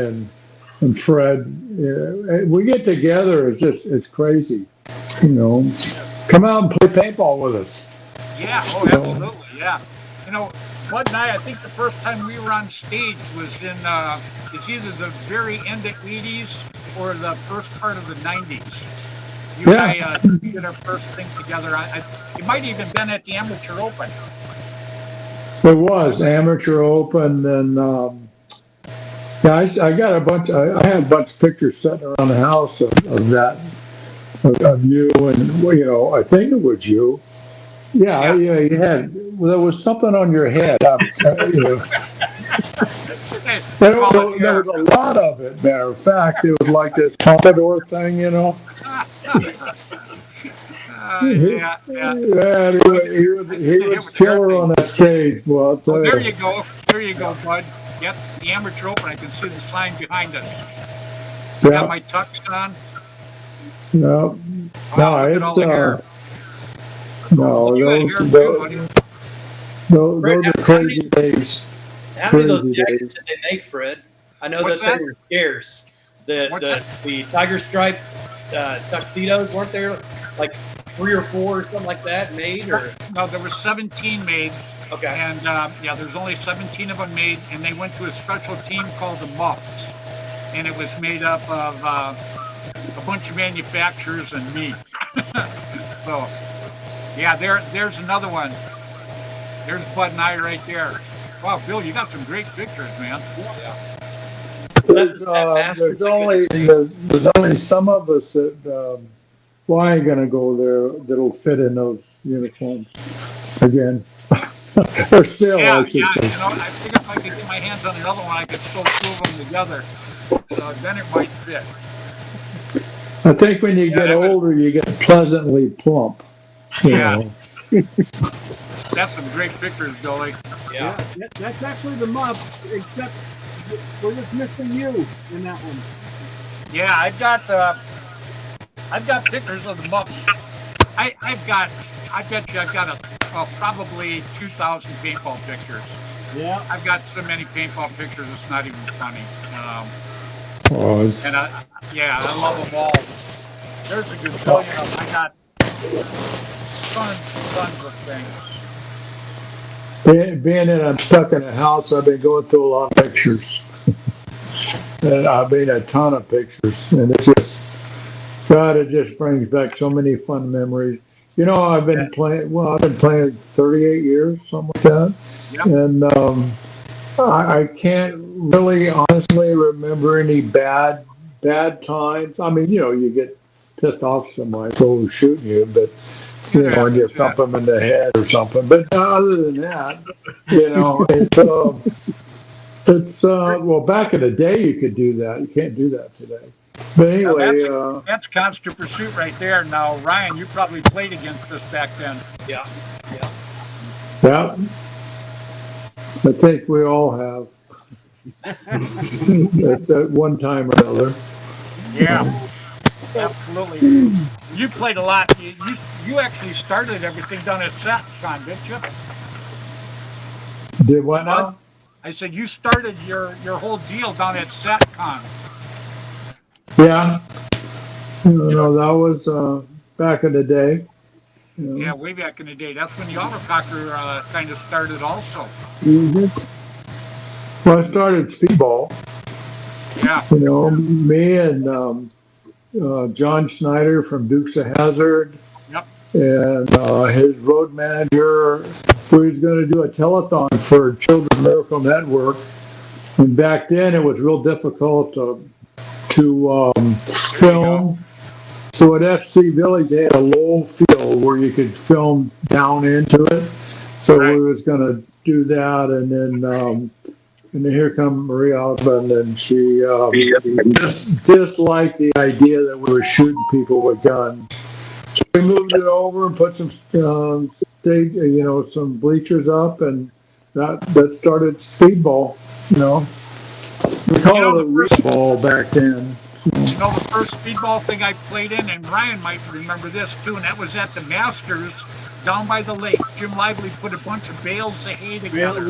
and Fred, yeah, we get together. It's crazy. You know, come out and play paintball with us. yeah, oh, You know, absolutely, yeah. You know, Bud and I think the first time we were on stage was in it's either the very end of '80s or the first part of the '90s. You and yeah, I did our first thing together. It might even been at the Amateur Open. it was amateur open, and yeah, I got a bunch. I had a bunch of pictures sitting around the house of that of you, and well, you know, I think it was you. Yeah, Yeah. yeah, you had. Well, there was something on your head. You know, Hey, call it there hair. was a lot of it. Matter of fact, it was like this pompadour thing, you know. Yeah, yeah. Yeah, I he did a hit was with the hair killer thing. on that stage. Well, I'll Oh, tell there you. you go. There you go, Bud. Yep, the Amateur Open. I can see the sign behind us. I got Yeah, my tux on. no, Wow, no, look at all the hair. no, You got hair too, buddy. Fred, those are crazy days. how many of those Crazy jackets days. did they make, Fred? I know What's that that? they were scarce. What's that? The tiger stripe tuxedos, weren't there like 3 or 4 or something like that made? Or No, there were 17 made, okay, and yeah, there's only 17 of them made, and they went to a special team called the Muffs, and it was made up of a bunch of manufacturers and me. So, yeah, there's another one. There's Bud and I right there. Wow, Bill, you got some great pictures, man. There's, that mask there's really there's only some of us that well, I ain't gonna go there that'll fit in those uniforms again. Or still, Yeah, I should yeah. say. You know, I think if I could get my hands on another one, I could sew two of them together. So then it might fit. I think when you Yeah, get that was, older, you get pleasantly plump. You yeah, know. that's some great pictures, Billy. yeah. That's actually the muff, except we're just missing you in that one. Yeah, I've got pictures of the Muffs. I bet you I've got probably 2,000 paintball pictures. Yeah. I've got so many paintball pictures, it's not even funny. Oh, And yeah, I love them all. There's a gazillion of them. I got tons of things. being that I'm stuck in a house, I've been going through a lot of pictures. And I made a ton of pictures, and it's just, God, it just brings back so many fun memories. You know, I've been playing 38 years, something like that. Yep. And I can't really honestly remember any bad times. I mean, you know, you get pissed off somebody who's shooting you, but you know, and you thump them in the head or something. But other than that, you know, it's well, back in the day you could do that. You can't do that today. But anyway, that's Constant Pursuit right there. Now, Ryan, you probably played against us back then. Yeah. yeah, I think we all have at one time or another. Yeah, absolutely. You played a lot. You actually started everything down at SatCon, didn't you? Did what now? I said you started your whole deal down at SatCon. Yeah. You know, that was back in the day. You know. Yeah, way back in the day. That's when the autococker kind of started also. Mm-hmm. Well, I started speedball. Yeah. You know, me and John Schneider from Dukes of Hazzard. Yep. And his road manager, who was going to do a telethon for Children's Miracle Network. And back then, it was real difficult to film. So at FC Village, they had a low field where you could film down into it. So we was going to do that, and then And then here come Maria Osmond, and she disliked the idea that we were shooting people with guns. So we moved it over and put some some bleachers up, and that started speedball. We call it a real ball back then. The first speedball thing I played in, and Ryan might remember this too, and that was at the Masters down by the lake. Jim Lively put a bunch of bales of hay together.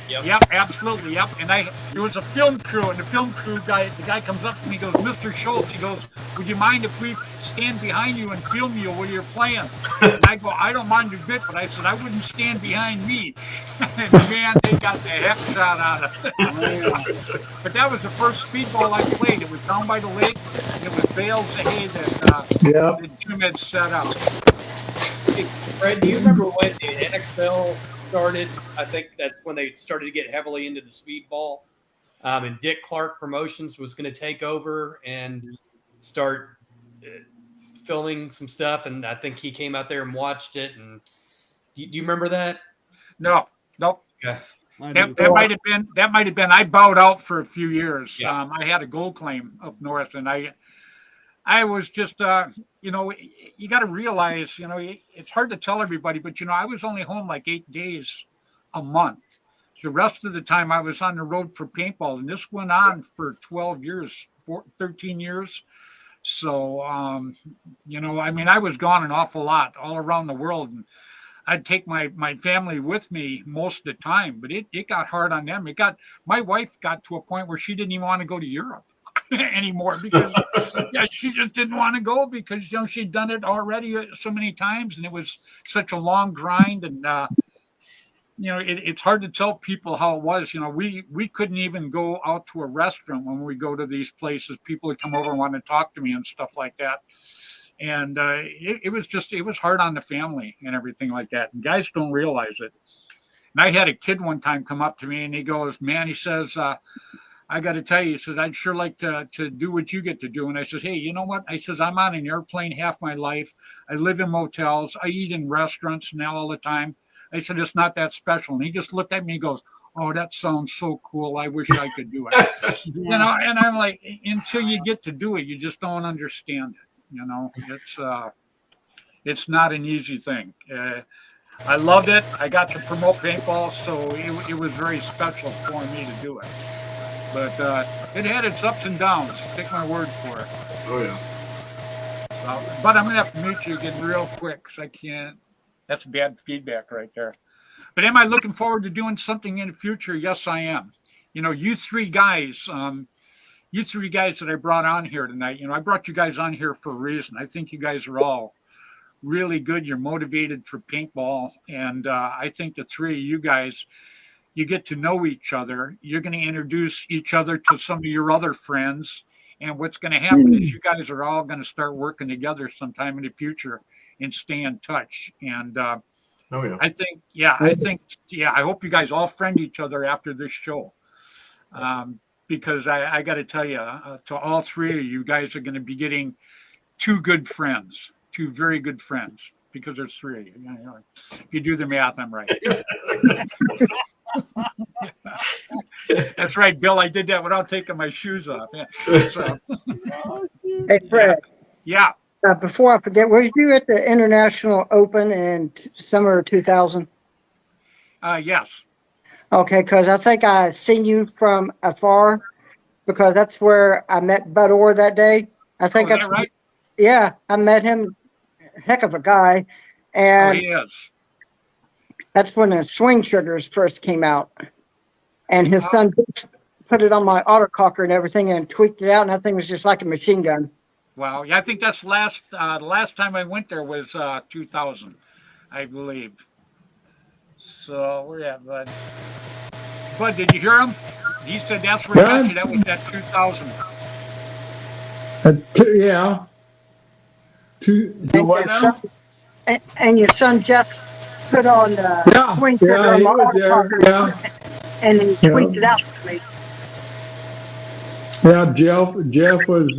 Yep, absolutely. Yep. And there was a film crew, and the film crew guy, the guy comes up to me, he goes, Mr. Schultz, he goes, would you mind if we stand behind you and film you while you're playing? And I go, I don't mind a bit, but I said, I wouldn't stand behind me. And man, they got the heck shot out of it. But that was the first speedball I played. It was down by the lake, and it was bales of hay that Jim had set up. Hey, Fred, do you remember when the NXL started? I think that's when they started to get heavily into the speedball. And Dick Clark Promotions was going to take over and start filming some stuff. And I think he came out there and watched it. And do you remember that? No, nope. Okay. That might have been. I bowed out for a few years. Yeah. I had a gold claim up north, and I was just, you got to realize, it's hard to tell everybody, but I was only home like 8 days a month. The rest of the time I was on the road for paintball, and this went on for 12 years, 13 years. So, I was gone an awful lot all around the world, and I'd take my family with me most of the time, but it got hard on them. My wife got to a point where she didn't even want to go to Europe anymore because she just didn't want to go because she'd done it already so many times, and it was such a long grind. And it's hard to tell people how it was. We couldn't even go out to a restaurant when we go to these places. People would come over and want to talk to me and stuff like that. And it was hard on the family and everything like that. And guys don't realize it. And I had a kid one time come up to me and he goes, man, he says, I got to tell you, he says, I'd sure like to do what you get to do. And I says, hey, you know what? I says, I'm on an airplane half my life. I live in motels. I eat in restaurants now all the time. I said, it's not that special. And he just looked at me and goes, oh, that sounds so cool. I wish I could do it. And I'm like, until you get to do it, you just don't understand it. It's not an easy thing. I loved it. I got to promote paintball, so it was very special for me to do it. But it had its ups and downs. Take my word for it. Oh, yeah. But I'm going to have to mute you again real quick because I can't. That's bad feedback right there. But am I looking forward to doing something in the future? Yes, I am. You three guys that I brought on here tonight, I brought you guys on here for a reason. I think you guys are all really good. You're motivated for paintball. And I think the three of you guys, you get to know each other. You're going to introduce each other to some of your other friends. And what's going to happen is you guys are all going to start working together sometime in the future and stay in touch. And I hope you guys all friend each other after this show. Because I got to tell you, to all three of you guys are going to be getting two very good friends, because there's three of you. If you do the math, I'm right. That's right, Bill. I did that without taking my shoes off. Yeah. So, Hey, Fred. Yeah. Before I forget, were you at the International Open in summer 2000? Yes. Okay, because I think I seen you from afar, because that's where I met Bud Orr that day. I think that's right. Yeah, I met him. Heck of a guy. And he is. That's when the swing triggers first came out. And his son put it on my autococker and everything and tweaked it out, and that thing was just like a machine gun. Wow. Yeah, I think that's the last time I went there was 2000, I believe. So, yeah, Bud. Bud, did you hear him? He said that's where he got you. That was that 2000. Yeah. And your son Jeff put on the swing trigger on my autococker, and he tweaked it out for me. Yeah, Jeff was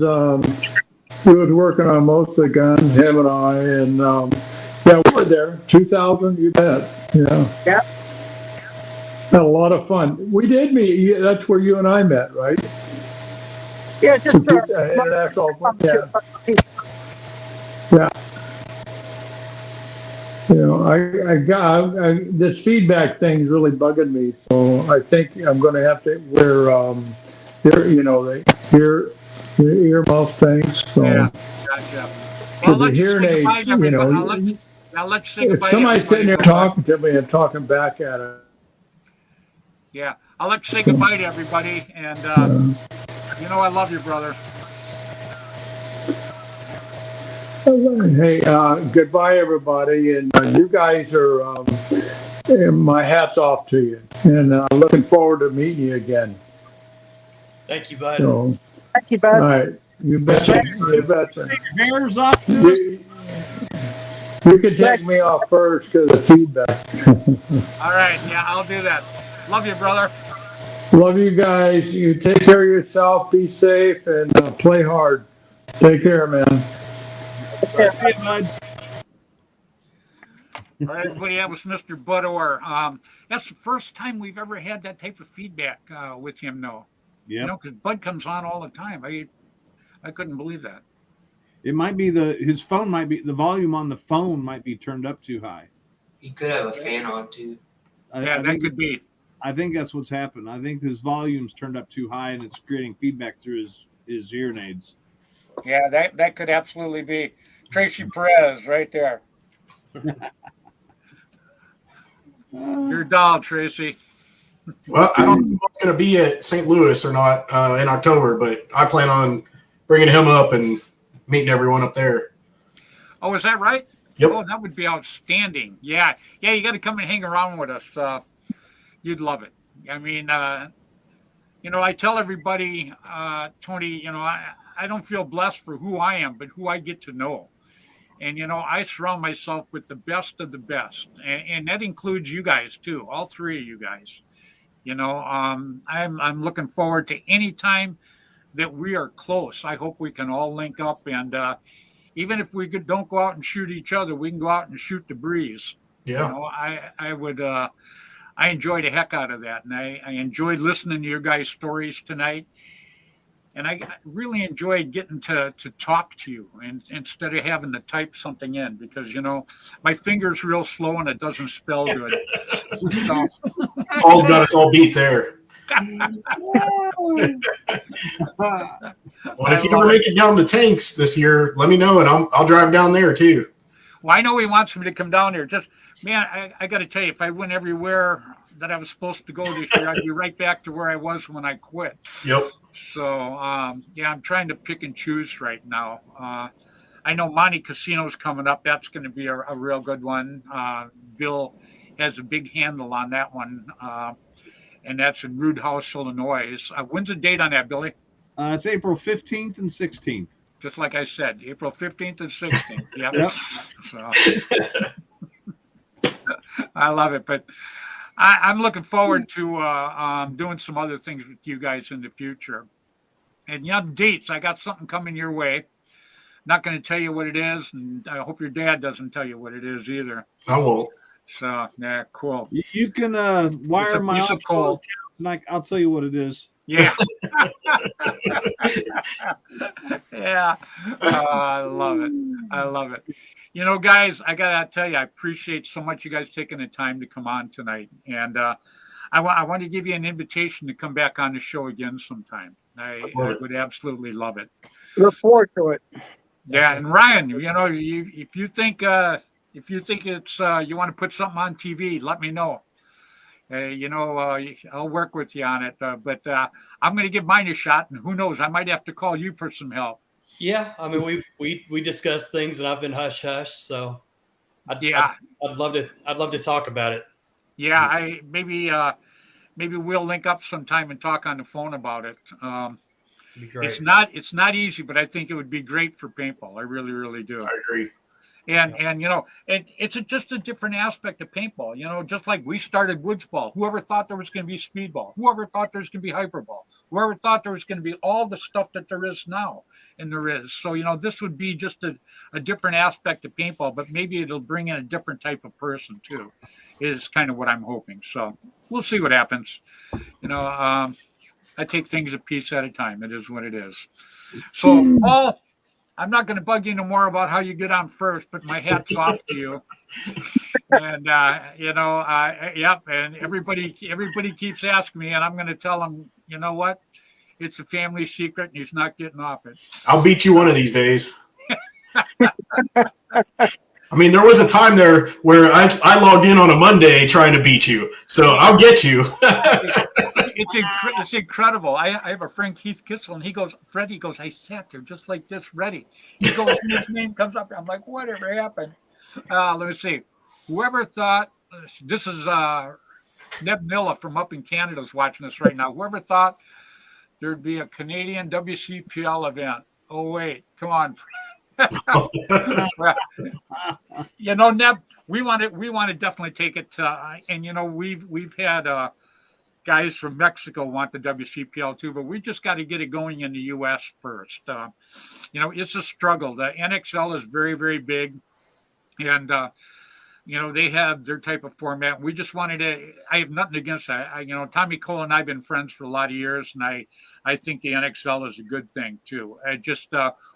he was working on most of the guns, him and I, and we were there. 2000, you bet. Yeah. Had a lot of fun. We did meet. That's where you and I met, right? Yeah, just for International. Yeah. Yeah. You know, this feedback thing's really bugging me. So I think I'm going to have to wear, the earmuff things. So Yeah, gotcha. Well, I'll because the let you say hearing goodbye aids, to everybody. I'll let you say if goodbye to somebody's everybody. sitting there talking to me and talking back at it. Yeah, I'll let you say goodbye to everybody. And I love you, brother. Hey, goodbye, everybody, and you guys are. My hat's off to you, and looking forward to meeting you again. Thank you, bud. So, thank you, all bud. right, you betcha. You betcha. Bears off to us. You can take me off first because of feedback. All right. Yeah, I'll do that. Love you, brother. Love you guys. You take care of yourself. Be safe and play hard. Take care, man. See you, bud. All right, everybody. That was Mr. Bud Orr. That's the first time we've ever had that type of feedback with him, though. Yeah. Because Bud comes on all the time. I couldn't believe that. It might be his phone might be the volume on the phone might be turned up too high. He could have a fan on too. That could be. I think that's what's happened. I think his volume's turned up too high and it's creating feedback through his hearing aids. Yeah, that could absolutely be. Tracy Perez right there. Your doll, Tracy. Well, I don't know if I'm going to be at St. Louis or not in October, but I plan on bringing him up and meeting everyone up there. Oh, is that right? Yep. Oh, that would be outstanding. Yeah, you got to come and hang around with us. You'd love it. I mean, I tell everybody, Tony, I don't feel blessed for who I am, but who I get to know. And, I surround myself with the best of the best. And that includes you guys, too, all three of you guys. I'm looking forward to any time that we are close. I hope we can all link up. And even if we don't go out and shoot each other, we can go out and shoot the breeze. Yeah. I enjoyed the heck out of that. And I enjoyed listening to your guys' stories tonight. And I really enjoyed getting to talk to you and instead of having to type something in because, my finger's real slow and it doesn't spell good. So, Paul's got us all beat there. Well, if you ever make it down to Tanks this year, let me know and I'll drive down there too. Well, I know he wants me to come down here. Just, man, I got to tell you, if I went everywhere that I was supposed to go this year, I'd be right back to where I was when I quit. Yep. So, I'm trying to pick and choose right now. I know Monte Casino's coming up. That's going to be a real good one. Bill has a big handle on that one, and that's in Rude House, Illinois. When's the date on that, Billy? It's April 15th and 16th. Just like I said, April 15th and 16th. Yep. So, I love it. But I'm looking forward to doing some other things with you guys in the future. And dates, I got something coming your way. Not going to tell you what it is, and I hope your dad doesn't tell you what it is either. I won't. So, yeah, cool. You can wire my piece of coal. Account, I'll tell you what it is. Yeah. Yeah. Oh, I love it. I love it. Guys, I got to tell you, I appreciate so much you guys taking the time to come on tonight. And I want to give you an invitation to come back on the show again sometime. I would absolutely love it. Look forward to it. Yeah. And Ryan, if you think it's you want to put something on TV, let me know. I'll work with you on it. But I'm going to give mine a shot, and who knows, I might have to call you for some help. Yeah, I mean we discussed things, and I've been hush hush, so I'd love to talk about it. Yeah, maybe we'll link up sometime and talk on the phone about it. It'd be great. It's not easy, but I think it would be great for paintball. I really, really do. I agree. And it's just a different aspect of paintball. Just like we started woods ball. Whoever thought there was going to be speedball? Whoever thought there was going to be hyperball? Whoever thought there was going to be all the stuff that there is now, and there is. So this would be just a different aspect of paintball, but maybe it'll bring in a different type of person too. Is kind of what I'm hoping. So we'll see what happens. I take things a piece at a time. It is what it is. So Paul, I'm not going to bug you no more about how you get on first, but my hat's off to you. And yep. And everybody keeps asking me, and I'm going to tell them, you know what? It's a family secret, and he's not getting off it. I'll beat you one of these days. I mean, there was a time there where I logged in on a Monday trying to beat you, so I'll get you. It's incredible. I have a friend, Keith Kissel, and he goes, Freddy goes, I sat there just like this, ready. He goes, and his name comes up. I'm like, whatever happened? Let me see. Whoever thought, this is Neb Milla from up in Canada is watching this right now. Whoever thought there'd be a Canadian WCPL event. Oh, wait, come on. Neb, we want to definitely take it and we've had guys from Mexico want the WCPL too, but we just got to get it going in the US first. It's a struggle. The NXL is very, very big, and they have their type of format. We just wanted to. I have nothing against that. Tommy Cole and I've been friends for a lot of years, and I think the NXL is a good thing too.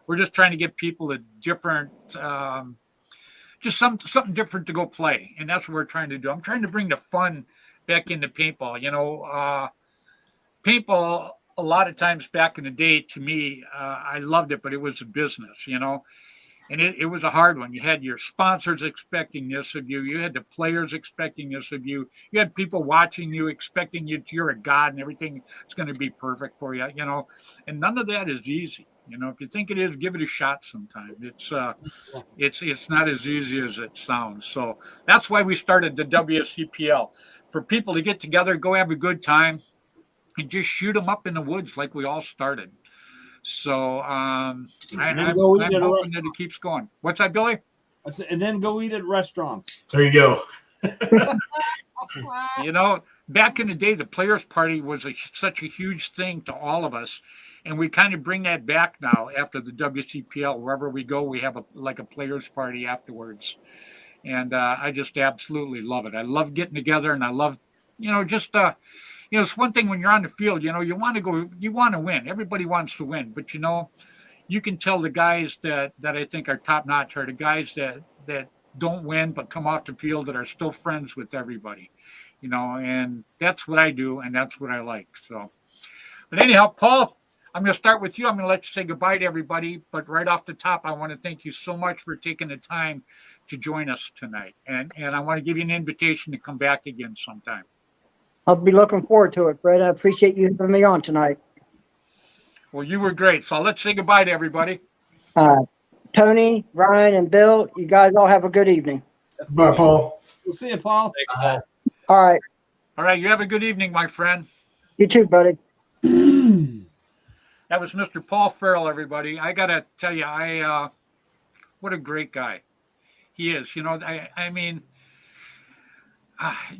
We're just trying to get people a different, just something different to go play, and that's what we're trying to do. I'm trying to bring the fun back into paintball. Paintball a lot of times back in the day, to me, I loved it, but it was a business, and it was a hard one. You had your sponsors expecting this of you. You had the players expecting this of you. You had people watching you, expecting you're a god and everything is going to be perfect for you, and none of that is easy. If you think it is, give it a shot sometime. It's not as easy as it sounds. So that's why we started the WCPL, for people to get together, go have a good time, and just shoot them up in the woods like we all started. So I'm hoping that it keeps going. What's that, Billy? I said, and then go eat at restaurants. There you go. Back in the day, the players' party was such a huge thing to all of us. And we kind of bring that back now after the WCPL. Wherever we go, we have a players' party afterwards. And I just absolutely love it. I love getting together, and I love, it's one thing when you're on the field, you want to win. Everybody wants to win. But, you can tell the guys that I think are top notch are the guys that don't win but come off the field that are still friends with everybody, and that's what I do, and that's what I like. So, but anyhow, Paul, I'm going to start with you. I'm going to let you say goodbye to everybody. But right off the top, I want to thank you so much for taking the time to join us tonight. And I want to give you an invitation to come back again sometime. I'll be looking forward to it, Fred. I appreciate you having me on tonight. Well, you were great. So let's say goodbye to everybody. Tony, Ryan, and Bill, you guys all have a good evening. Bye, Paul. We'll see you, Paul. Thanks, Paul. All right. All right. You have a good evening, my friend. You too, buddy. That was Mr. Paul Farrell, everybody. I got to tell you, what a great guy he is.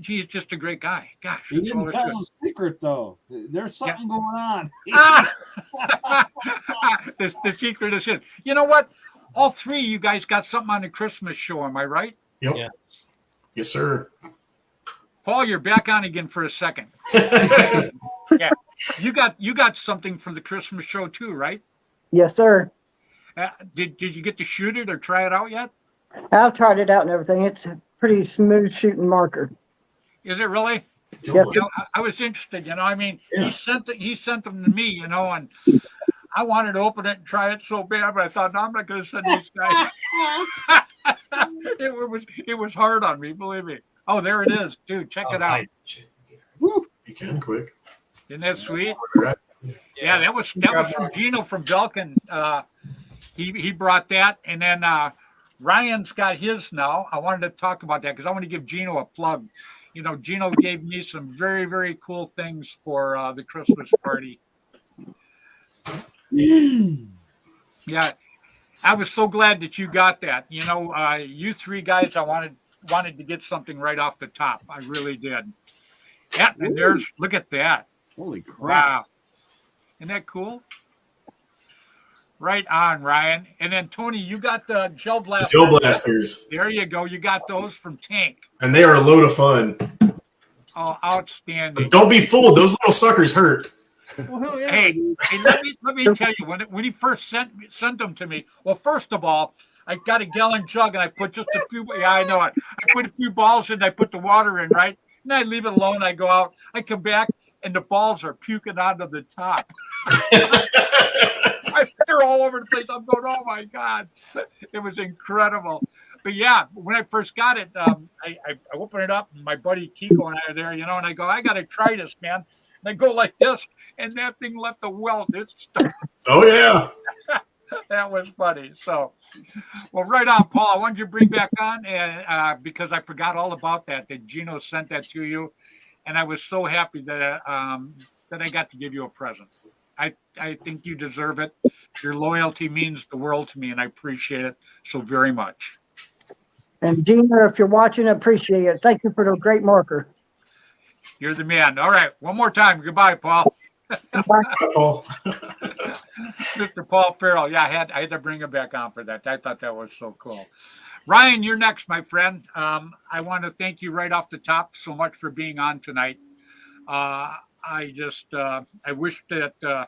He's just a great guy. Gosh. He didn't tell the secret, though. There's something going on. The secret is in. You know what? All three of you guys got something on the Christmas show. Am I right? Yep. Yes. Yes, sir. Paul, you're back on again for a second. Yeah. You got something for the Christmas show too, right? Yes, sir. Did you get to shoot it or try it out yet? I've tried it out and everything. It's a pretty smooth shooting marker. Is it really? Yes, I was interested. He sent them to me. And I wanted to open it and try it so bad, but I thought, no, I'm not going to send these guys. It was hard on me, believe me. Oh, there it is, dude. Check it out. You can quick. Isn't that sweet? Yeah, that was from Gino from Belkin. He brought that, and then Ryan's got his now. I wanted to talk about that because I want to give Gino a plug. Gino gave me some very, very cool things for the Christmas party. Yeah, I was so glad that you got that. You know, you three guys, I wanted to get something right off the top. I really did. Yeah, and there's look at that. Holy crap. Wow. Isn't that cool? Right on, Ryan. And then Tony, you got the gel blasters. Gel blasters. There you go. You got those from Tank. And they are a load of fun. Oh, outstanding. But don't be fooled. Those little suckers hurt. Well, hell yeah. Hey, let me tell you, when he first sent them to me, well, first of all, I got a gallon jug and I put just a few, yeah, I know it. I put a few balls in, I put the water in, right? And I leave it alone. I go out, I come back, and the balls are puking onto the top. They're all over the place. I'm going, oh my God. It was incredible. But yeah, when I first got it, I open it up, and my buddy Kiko and I are there, you know, and I go, I got to try this, man. And I go like this, and that thing left a welt. It stuck. Oh, yeah. That was funny. So, well, right on, Paul. I wanted you to bring back on, and because I forgot all about that Gino sent that to you, and I was so happy that that I got to give you a present. I think you deserve it. Your loyalty means the world to me, and I appreciate it so very much. And Gina, if you're watching, I appreciate it. Thank you for the great marker. You're the man. All right, one more time. Goodbye, Paul. Bye, Paul. Mr. Paul Farrell. Yeah, I had to bring him back on for that. I thought that was so cool. Ryan, you're next, my friend. I want to thank you right off the top so much for being on tonight. I wish that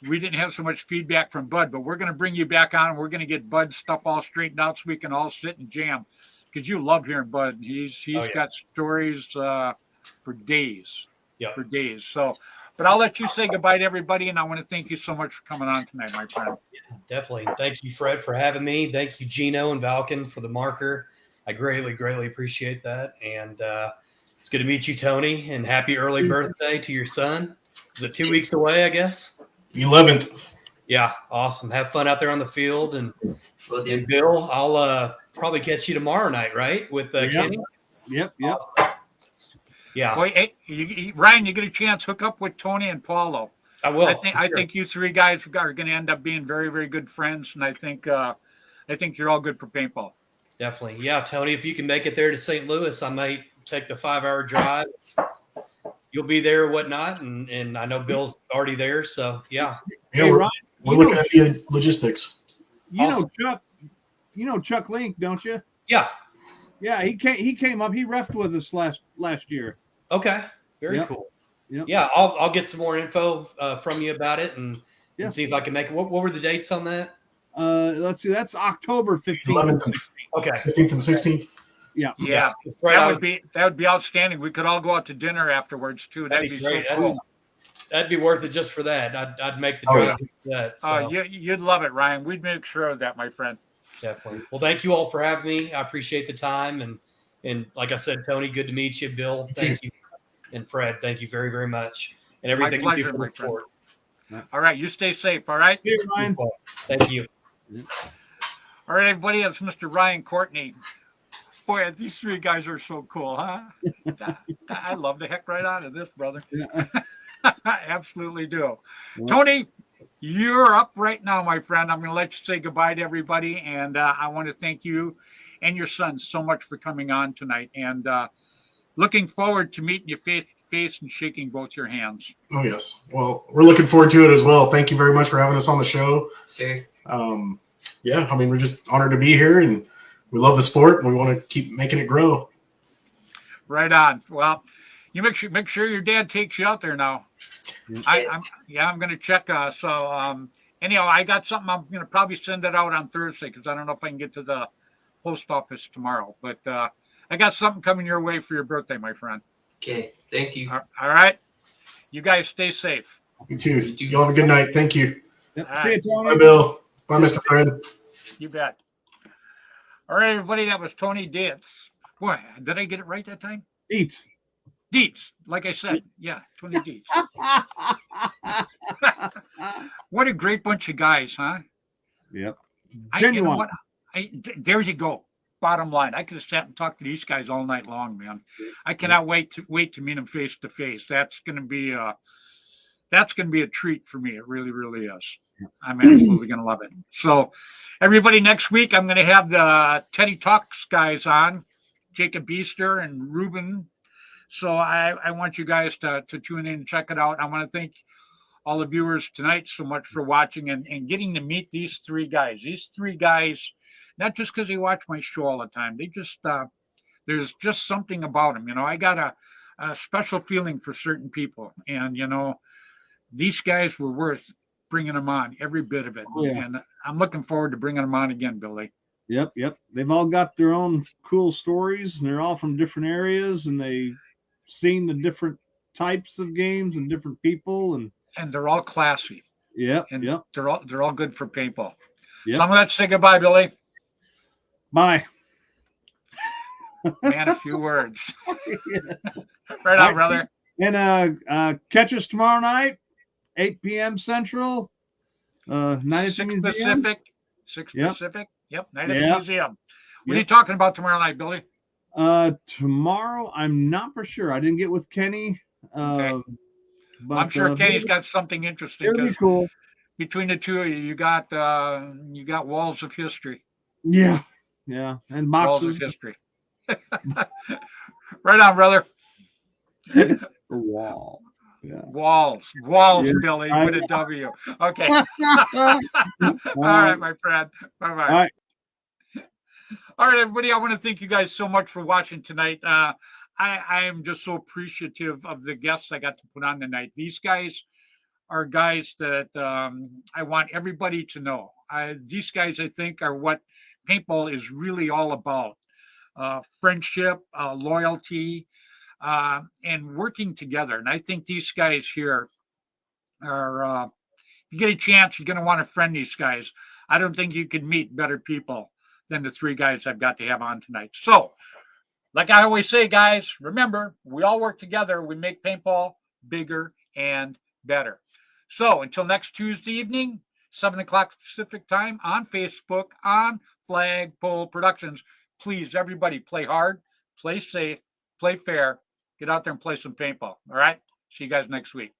we didn't have so much feedback from Bud, but we're going to bring you back on. And we're going to get Bud's stuff all straightened out so we can all sit and jam, because you love hearing Bud. He's got stories for days. Yeah. For days. So, but I'll let you say goodbye to everybody, and I want to thank you so much for coming on tonight, my friend. Yeah, definitely. Thank you, Fred, for having me. Thank you, Gino and Valken, for the marker. I greatly, greatly appreciate that. And it's good to meet you, Tony, and happy early birthday to your son. Is it 2 weeks away, I guess? 11th. Yeah, awesome. Have fun out there on the field. And Well, Bill, I'll probably catch you tomorrow night, right? With Kenny? Yep. Awesome. Yeah. Boy, hey, Ryan, you get a chance, hook up with Tony and Paulo. I will. I think you three guys are going to end up being very, very good friends, and I think you're all good for paintball. Definitely. Yeah, Tony, if you can make it there to St. Louis, I might take the 5-hour drive. You'll be there or whatnot, and I know Bill's already there, so yeah. Yeah, Hey, we're, Ryan, we're looking at the logistics. Awesome. You know Chuck Link, don't you? Yeah. Yeah, he came up. He refed with us last year. Okay. Very Yep. cool. Yep. Yeah, I'll get some more info from you about it and Yeah. see if I can make it. What were the dates on that? Let's see. That's October 15th. 11th and Okay. 15th and 16th. Yeah. Yeah, Right, that would be outstanding. We could all go out to dinner afterwards too. That'd be so great. cool. That'd be worth it just for that. I'd make the Oh, drive for that. So. You'd love it, Ryan. We'd make sure of that, my friend. Definitely. Well, thank you all for having me. I appreciate the time. And like I said, Tony, good to meet you. Bill, thank you. And Fred, thank you very, very much. And everything you do pleasure, for my the sport. All right, you stay safe. All right. Hey, Ryan. Thank you. All right, everybody. It's Mr. Ryan Courtney. Boy, these three guys are so cool, huh? I love the heck right out of this, brother. Yeah. I absolutely do. Tony, you're up right now, my friend. I'm going to let you say goodbye to everybody. And I want to thank you and your son so much for coming on tonight. And looking forward to meeting you face to face and shaking both your hands. Oh, yes. Well, we're looking forward to it as well. Thank you very much for having us on the show. sir. Yeah, I mean, we're just honored to be here, and we love the sport, and we want to keep making it grow. Right on. Well, you make sure your dad takes you out there now. I'm going to check. Anyhow, I got something. I'm going to probably send it out on Thursday because I don't know if I can get to the post office tomorrow. But I got something coming your way for your birthday, my friend. Okay, thank you. All right. You guys stay safe. You too. Y'all have a good night. Thank you. Yep. All See you, right. Tony. Bye, Bill. Bye, Mr. Fred. You bet. All right, everybody. That was Tony Dietz. Boy, did I get it right that time? Eats. Dietz, like I said. Yeah, Tony Dietz. What a great bunch of guys, huh? Yep. You know Genuine. what? There you go. Bottom line, I could have sat and talked to these guys all night long, man. I cannot wait to meet them face to face. That's going to be a treat for me. It really, really is. I'm absolutely going to love it. So, everybody, next week, I'm going to have the Teddy Talks guys on, Jacob Beester and Ruben. So, I want you guys to tune in and check it out. I want to thank all the viewers tonight so much for watching and getting to meet these three guys. These three guys, not just because they watch my show all the time, they just, there's just something about them. I got a special feeling for certain people. And, these guys were worth bringing them on, every bit of it. Oh, yeah. And I'm looking forward to bringing them on again, Billy. Yep. They've all got their own cool stories, and they're all from different areas, and they've seen the different types of games and different people, and they're all classy. Yep. They're all good for paintball. Yep. So I'm going to say goodbye, Billy. Bye. Man, a few words. Yes. Right on, brother. And catch us tomorrow night, 8 p.m. Central. Night at the 6 museum. Pacific. 6 Yep. Pacific. Yep. Night at the Yep. museum. What are Yep. you talking about tomorrow night, Billy? Tomorrow, I'm not for sure. I didn't get with Kenny. Okay. But I'm sure Kenny's got something interesting. It'll be 'Cause cool. between the two of you, you got walls of history. Yeah. And Walls of boxes. history. Right on, brother. Wall. Yeah. Walls, Yeah, Billy, I- with a W. Okay. All right, my friend. Bye bye. All right. All right, everybody. I want to thank you guys so much for watching tonight. I am just so appreciative of the guests I got to put on tonight. These guys are guys that I want everybody to know. These guys, I think, are what paintball is really all about. Friendship, loyalty, and working together. And I think these guys here are, if you get a chance, you're going to want to friend these guys. I don't think you can meet better people than the three guys I've got to have on tonight. So, like I always say, guys, remember, we all work together. We make paintball bigger and better. So, until next Tuesday evening, 7 o'clock Pacific time on Facebook, on Flagpole Productions. Please, everybody, play hard, play safe, play fair. Get out there and play some paintball. All right? See you guys next week.